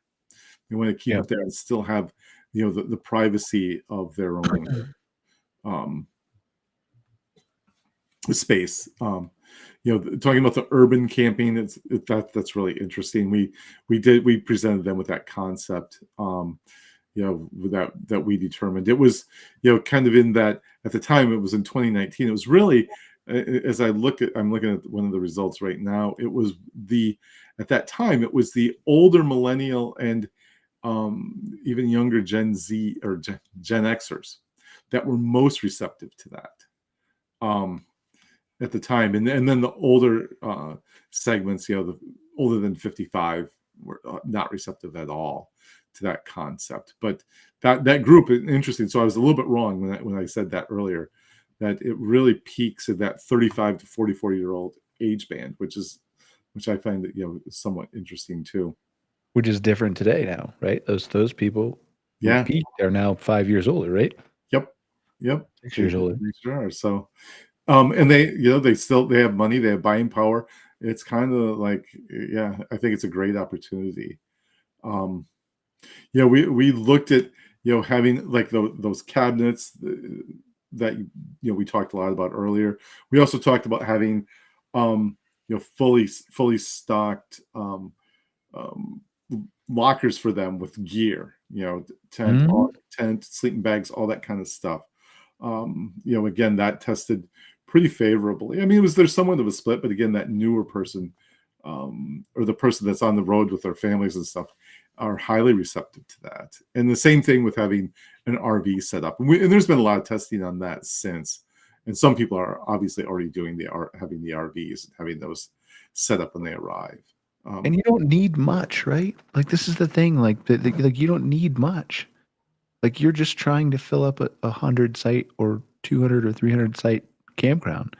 They want to keep it there and still have, the privacy of their own space. Talking about the urban camping, that's really interesting. We presented them with that concept. That we determined. It was, kind of in that, at the time, it was in 2019. It was really, as I'm looking at one of the results right now, at that time, it was the older millennial and even younger Gen Z or Gen Xers that were most receptive to that at the time. And then the older segments, the older than 55 were not receptive at all to that concept. But that group is interesting. So I was a little bit wrong when I said that earlier, that it really peaks at that 35 to 44-year-old age band, which I find that somewhat interesting too. Which is different today now, right? Those people who peaked are now 5 years older, right? Yep. 6 years older. So and they have money, they have buying power. It's kind of like, I think it's a great opportunity. We looked at having like those cabinets that we talked a lot about earlier. We also talked about having fully stocked lockers for them with gear, tent, sleeping bags, all that kind of stuff. Again, that tested pretty favorably. I mean, there's somewhat of a split, but again, that newer person or the person that's on the road with their families and stuff are highly receptive to that. And the same thing with having an RV set up. And there's been a lot of testing on that since. And some people are obviously already having the RVs and having those set up when they arrive. And you don't need much, right? Like, this is the thing. Like you don't need much. Like, you're just trying to fill up a 100 site or 200 or 300 site campground.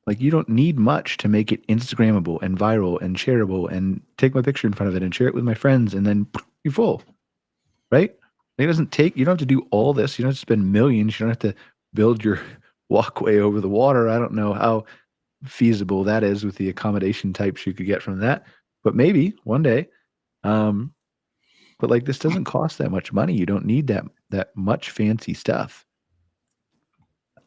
Like, you don't need much to make it Instagrammable and viral and shareable and take my picture in front of it and share it with my friends, and then you're full, right? You don't have to do all this. You don't have to spend millions. You don't have to build your walkway over the water. I don't know how feasible that is with the accommodation types you could get from that, but maybe one day. But like, this doesn't cost that much money. You don't need that much fancy stuff.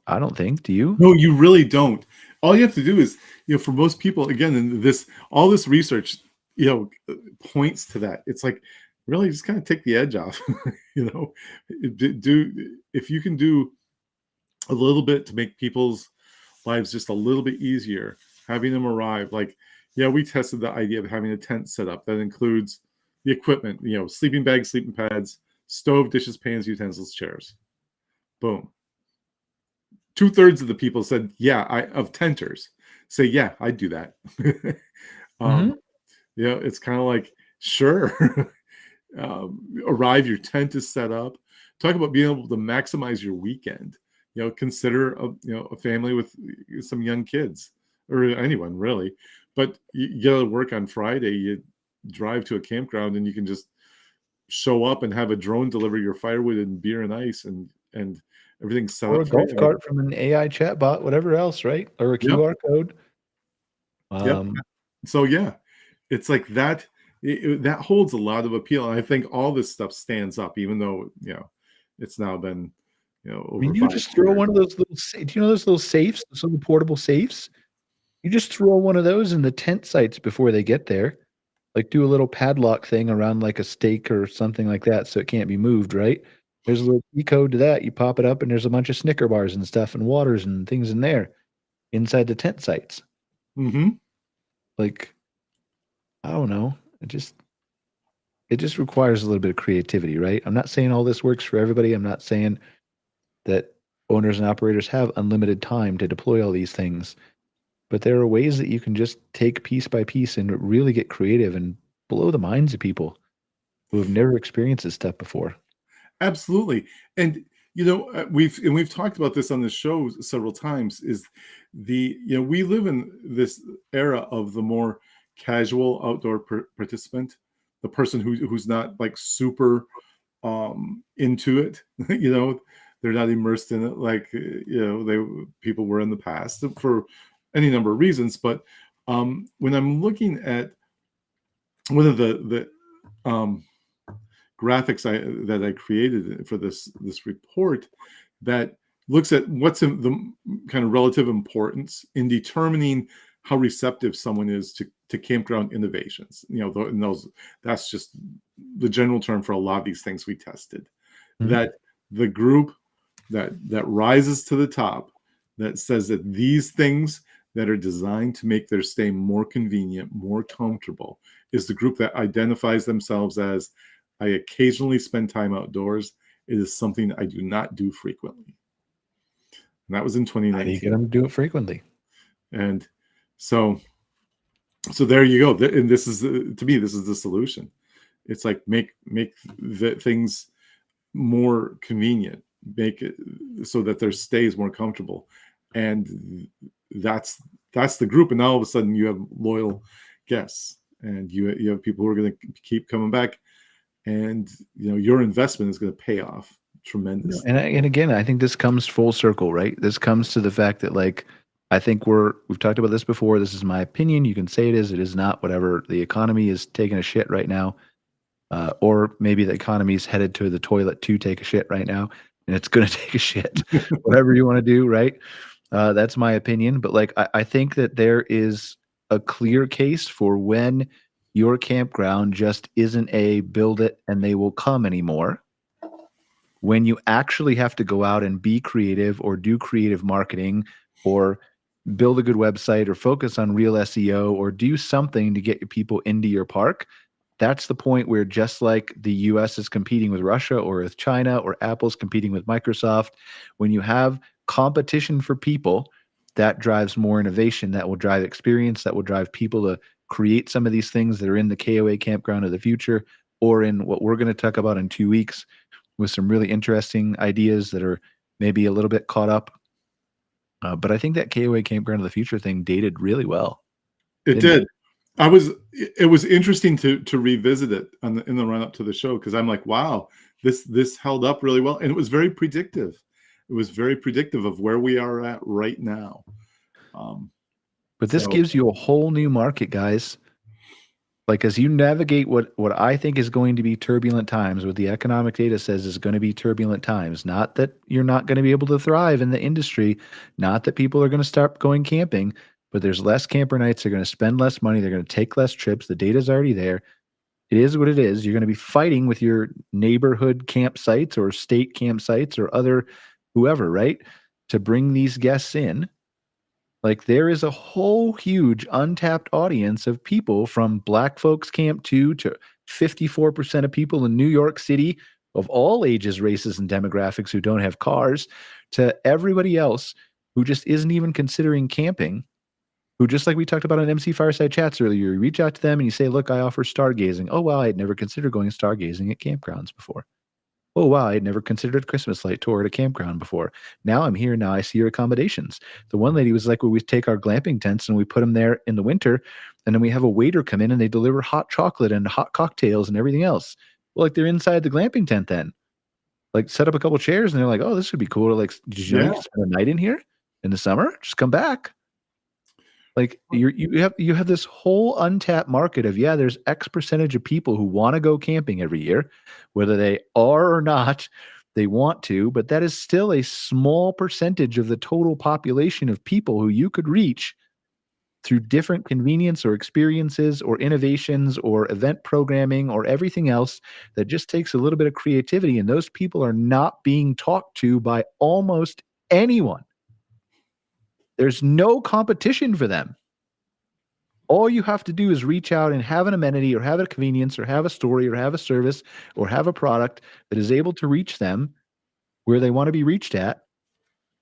I don't think. Do you? No, you really don't. All you have to do is, for most people, again, and all this research, points to that. It's like, really just kind of take the edge off. If you can do a little bit to make people's lives just a little bit easier, having them arrive. Like, we tested the idea of having a tent set up that includes the equipment, sleeping bags, sleeping pads, stove, dishes, pans, utensils, chairs. Boom. 2/3 of the people said, of tenters say, I'd do that. It's kind of like, sure. Arrive, your tent is set up. Talk about being able to maximize your weekend. Consider a family with some young kids, or anyone really. But you go to work on Friday, you drive to a campground, and you can just show up and have a drone deliver your firewood and beer and ice and everything's set or up. A golf cart from an AI chatbot, whatever else, right? Or a QR code. So it's like that. That holds a lot of appeal, and I think all this stuff stands up, even though it's now been over you just throw one of those little. Do you know those little safes? Some portable safes. You just throw one of those in the tent sites before they get there. Like, do a little padlock thing around like a stake or something like that, so it can't be moved, right? There's a little key code to that. You pop it up, and there's a bunch of Snicker bars and stuff and waters and things in there inside the tent sites. Mm-hmm. Like, I don't know. It just requires a little bit of creativity, right? I'm not saying all this works for everybody. I'm not saying that owners and operators have unlimited time to deploy all these things. But there are ways that you can just take piece by piece and really get creative and blow the minds of people who have never experienced this stuff before. Absolutely. And we've talked about this on the show several times, is we live in this era of the more casual outdoor participant, the person who's not like super into it. They're not immersed in it like people were in the past for any number of reasons. But when I'm looking at one of the graphics that I created for this report that looks at what's in the kind of relative importance in determining how receptive someone is to campground innovations. That's just the general term for a lot of these things we tested. Mm-hmm. That the group that rises to the top, that says that these things that are designed to make their stay more convenient, more comfortable, is the group that identifies themselves as, I occasionally spend time outdoors. It is something I do not do frequently. And that was in 2019. How do you get them to do it frequently? And so there you go. And this is, to me, this is the solution. It's like make the things more convenient, make it so that their stay is more comfortable. And that's the group. And now all of a sudden you have loyal guests, and you have people who are going to keep coming back. And your investment is going to pay off tremendously. And again, I think this comes full circle, right? This comes to the fact that, like, I think we've talked about this before. This is my opinion. You can say it is not, whatever. The economy is taking a shit right now, or maybe the economy is headed to the toilet to take a shit right now, and it's going to take a shit. Whatever you want to do, right? That's my opinion. But like, I think that there is a clear case for when your campground just isn't a build it and they will come anymore. When you actually have to go out and be creative, or do creative marketing, or build a good website, or focus on real SEO, or do something to get your people into your park, that's the point where, just like the US is competing with Russia or with China, or Apple's competing with Microsoft, when you have competition for people, that drives more innovation, that will drive experience, that will drive people to create some of these things that are in the KOA campground of the future, or in what we're going to talk about in 2 weeks with some really interesting ideas that are maybe a little bit caught up. But I think that KOA campground of the future thing dated really well. It did. It was interesting to revisit it in the run up to the show, because I'm like, wow, this held up really well, and it was very predictive. It was very predictive of where we are at right now. But this gives you a whole new market, guys. Like, as you navigate what I think is going to be turbulent times, what the economic data says is going to be turbulent times, not that you're not going to be able to thrive in the industry, not that people are going to start going camping, but there's less camper nights. They're going to spend less money. They're going to take less trips. The data's already there. It is what it is. You're going to be fighting with your neighborhood campsites or state campsites or other whoever, right, to bring these guests in. Like, there is a whole huge untapped audience of people, from Black Folks Camp 2 to 54% of people in New York City of all ages, races, and demographics who don't have cars, to everybody else who just isn't even considering camping, who, just like we talked about on MC Fireside Chats earlier, you reach out to them and you say, look, I offer stargazing. Oh, wow, I had never considered going stargazing at campgrounds before. Oh, wow, I had never considered a Christmas light tour at a campground before. Now I'm here. Now I see your accommodations. The one lady was like, well, we take our glamping tents and we put them there in the winter, and then we have a waiter come in and they deliver hot chocolate and hot cocktails and everything else. Well, like, they're inside the glamping tent then. Like, set up a couple chairs, and they're like, oh, this would be cool. Like, did you know you can spend a night in here in the summer? Just come back. Like, you have this whole untapped market of, there's X percentage of people who want to go camping every year, whether they are or not, they want to, but that is still a small percentage of the total population of people who you could reach through different convenience or experiences or innovations or event programming or everything else that just takes a little bit of creativity. And those people are not being talked to by almost anyone. There's no competition for them. All you have to do is reach out and have an amenity or have a convenience or have a story or have a service or have a product that is able to reach them where they want to be reached at.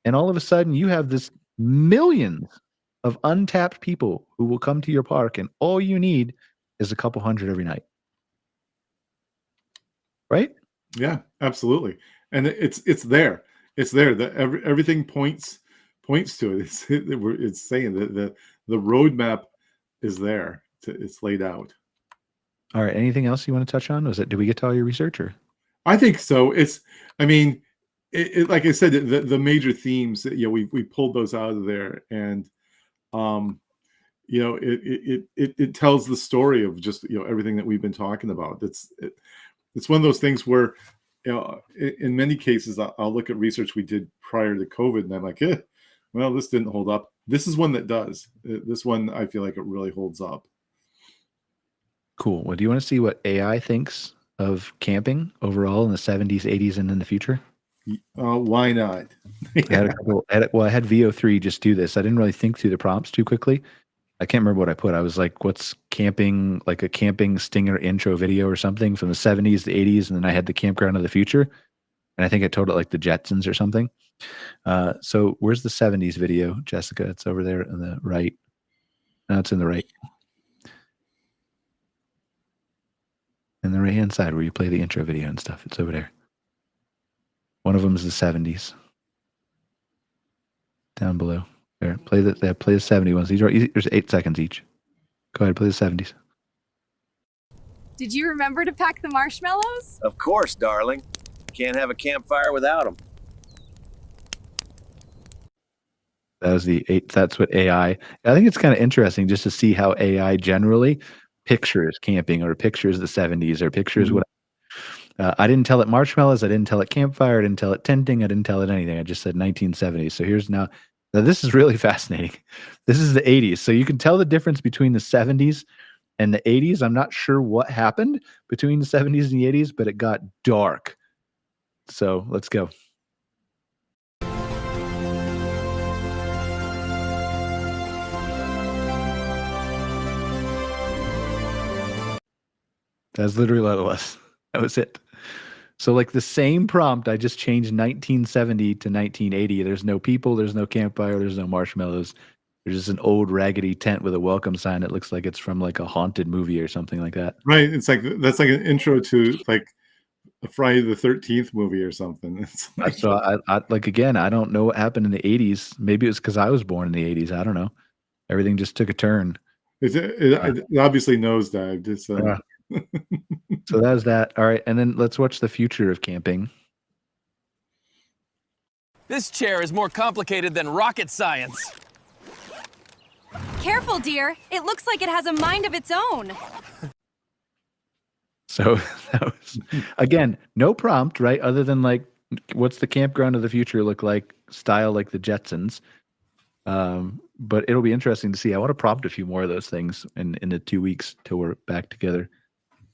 And all of a sudden you have this millions of untapped people who will come to your park, and all you need is a couple hundred every night. Right? Yeah, absolutely. And it's there. It's there. Everything points to it. It's saying that the roadmap is there. It's laid out. All right. Anything else you want to touch on? Did we get to all your research? Or? I think so. Like I said, the major themes, we pulled those out of there, and it tells the story of just everything that we've been talking about. It's one of those things where in many cases I'll look at research we did prior to COVID, and I'm like, well, this didn't hold up. This is one that does. This one, I feel like it really holds up. Cool. Well, do you want to see what AI thinks of camping overall in the 70s, 80s, and in the future? Why not? I had VO3 just do this. I didn't really think through the prompts too quickly. I can't remember what I put. I was like, what's camping, like a camping stinger intro video or something from the 70s, the 80s, and then I had the campground of the future. And I think I told it like the Jetsons or something. So where's the 70s video, Jessica? It's over there on the right. No, it's in the right. In the right-hand side where you play the intro video and stuff. It's over there. One of them is the 70s. Down below. There. Play the 70 ones. There's 8 seconds each. Go ahead, play the 70s. Did you remember to pack the marshmallows? Of course, darling. Can't have a campfire without them. That was the 8. That's what AI. I think it's kind of interesting just to see how AI generally pictures camping or pictures the 70s or pictures what. I didn't tell it marshmallows. I didn't tell it campfire. I didn't tell it tenting. I didn't tell it anything. I just said 1970s. So here's now this is really fascinating. This is the 80s. So you can tell the difference between the 70s and the 80s. I'm not sure what happened between the 70s and the 80s, but it got dark. So let's go. That's literally what it was. That was it. So like the same prompt, I just changed 1970 to 1980. There's no people, there's no campfire, there's no marshmallows. There's just an old raggedy tent with a welcome sign that looks like it's from like a haunted movie or something like that. Right. It's like that's like an intro to like a Friday the 13th movie or something. It's like, so I like again, I don't know what happened in the 80s. Maybe it was because I was born in the 80s. I don't know. Everything just took a turn. It obviously nosedived. It's So that was that. All right, and then let's watch the future of camping. This chair is more complicated than rocket science. Careful, dear. It looks like it has a mind of its own. So that was, again, no prompt, right? Other than like, what's the campground of the future look like? Style like the Jetsons. But it'll be interesting to see. I want to prompt a few more of those things in the 2 weeks till we're back together.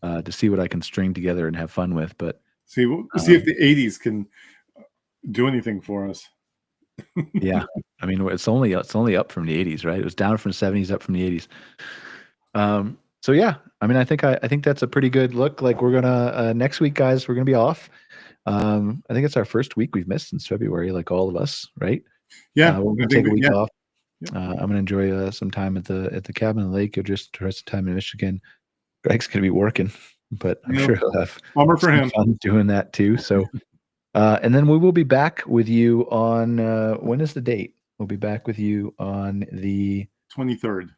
To see what I can string together and have fun with, but see if the 80s can do anything for us. Yeah, I mean it's only up from the 80s, right? It was down from the 70s, up from the 80s. So yeah, I mean I think that's a pretty good look. Like we're gonna next week, guys, we're gonna be off. I think it's our first week we've missed since February, like all of us, right? Yeah, we're gonna take a week off. I'm gonna enjoy some time at the cabin in the lake. You'll just rest some time in Michigan. Greg's going to be working, but I'm sure he'll have bummer for him fun doing that too. So, and then we will be back with you on when is the date? We'll be back with you on the 23rd.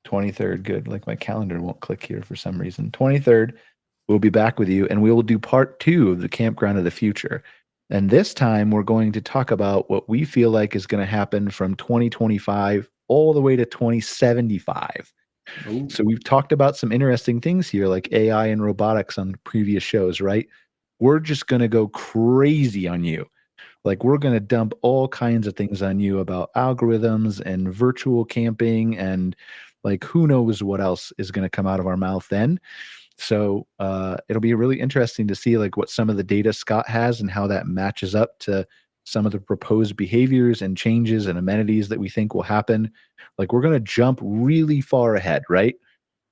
23rd. Good. Like my calendar won't click here for some reason. 23rd. We'll be back with you, and we will do part 2 of the campground of the future. And this time we're going to talk about what we feel like is going to happen from 2025 all the way to 2075. Ooh. So we've talked about some interesting things here, like AI and robotics on previous shows, right? We're just going to go crazy on you. Like, we're going to dump all kinds of things on you about algorithms and virtual camping, and like, who knows what else is going to come out of our mouth then. So it'll be really interesting to see like what some of the data Scott has and how that matches up to some of the proposed behaviors and changes and amenities that we think will happen. Like, we're going to jump really far ahead, right?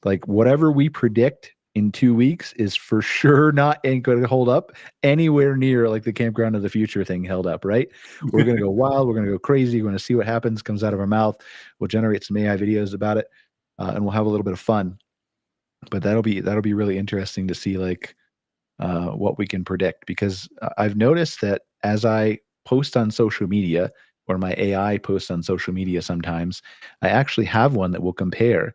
Like, whatever we predict in 2 weeks is for sure ain't going to hold up anywhere near like the campground of the future thing held up, right? We're going to go wild. We're going to go crazy. We're going to see what happens, comes out of our mouth. We'll generate some AI videos about it, and we'll have a little bit of fun. But that'll be really interesting to see like what we can predict, because I've noticed that as I post on social media, or my AI posts on social media sometimes, I actually have one that will compare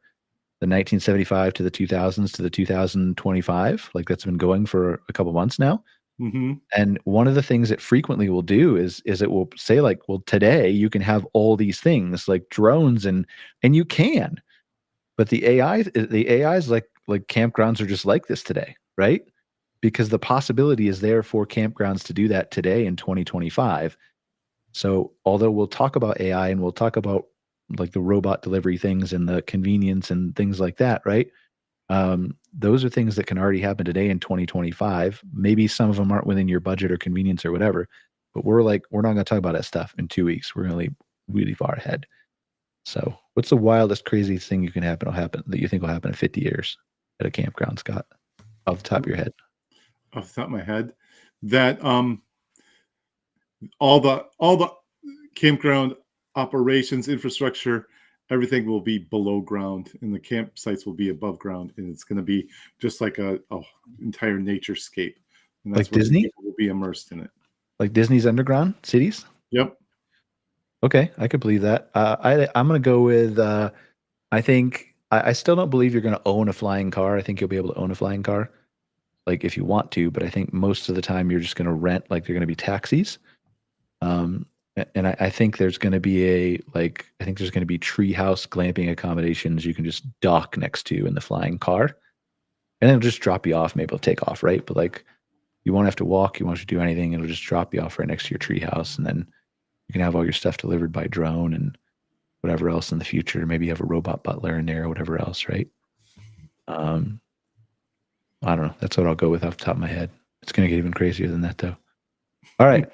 the 1975 to the 2000s to the 2025. Like, that's been going for a couple months now. Mm-hmm. And one of the things it frequently will do is it will say like, well, today you can have all these things like drones, and you can, but the AI's like campgrounds are just like this today, right? Because the possibility is there for campgrounds to do that today in 2025. So although we'll talk about AI and we'll talk about like the robot delivery things and the convenience and things like that, right? Those are things that can already happen today in 2025. Maybe some of them aren't within your budget or convenience or whatever, but we're not going to talk about that stuff in 2 weeks. We're going to leave really far ahead. So what's the wildest, craziest thing that you think will happen in 50 years at a campground, Scott, off the top of your head? Off the top of my head, that all the campground operations, infrastructure, everything will be below ground, and the campsites will be above ground, and it's going to be just like a entire naturescape. And that's like Disney people will be immersed in it, like Disney's underground cities. Yep. Okay, I could believe that. I'm going to go with. I think I still don't believe you're going to own a flying car. I think you'll be able to own a flying car, like if you want to. But I think most of the time you're just going to rent. Like, they're going to be taxis. And I think there's going to be treehouse glamping accommodations you can just dock next to in the flying car, and it'll just drop you off. Maybe it'll take off, right? But like, you won't have to walk, you won't have to do anything. It'll just drop you off right next to your treehouse, and then you can have all your stuff delivered by drone and whatever else in the future. Maybe you have a robot butler in there or whatever else, right? I don't know. That's what I'll go with off the top of my head. It's going to get even crazier than that, though. All right.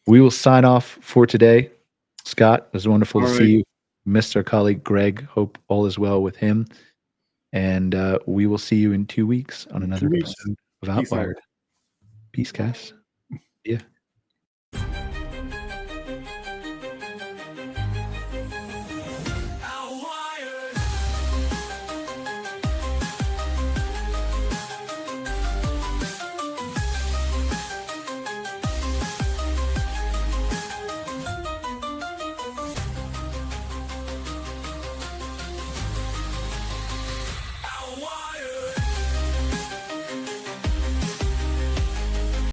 We will sign off for today. Scott, it was wonderful to see you. Missed our colleague Greg. Hope all is well with him. And we will see you in 2 weeks on another episode of Outwired. Peace, guys. Yeah.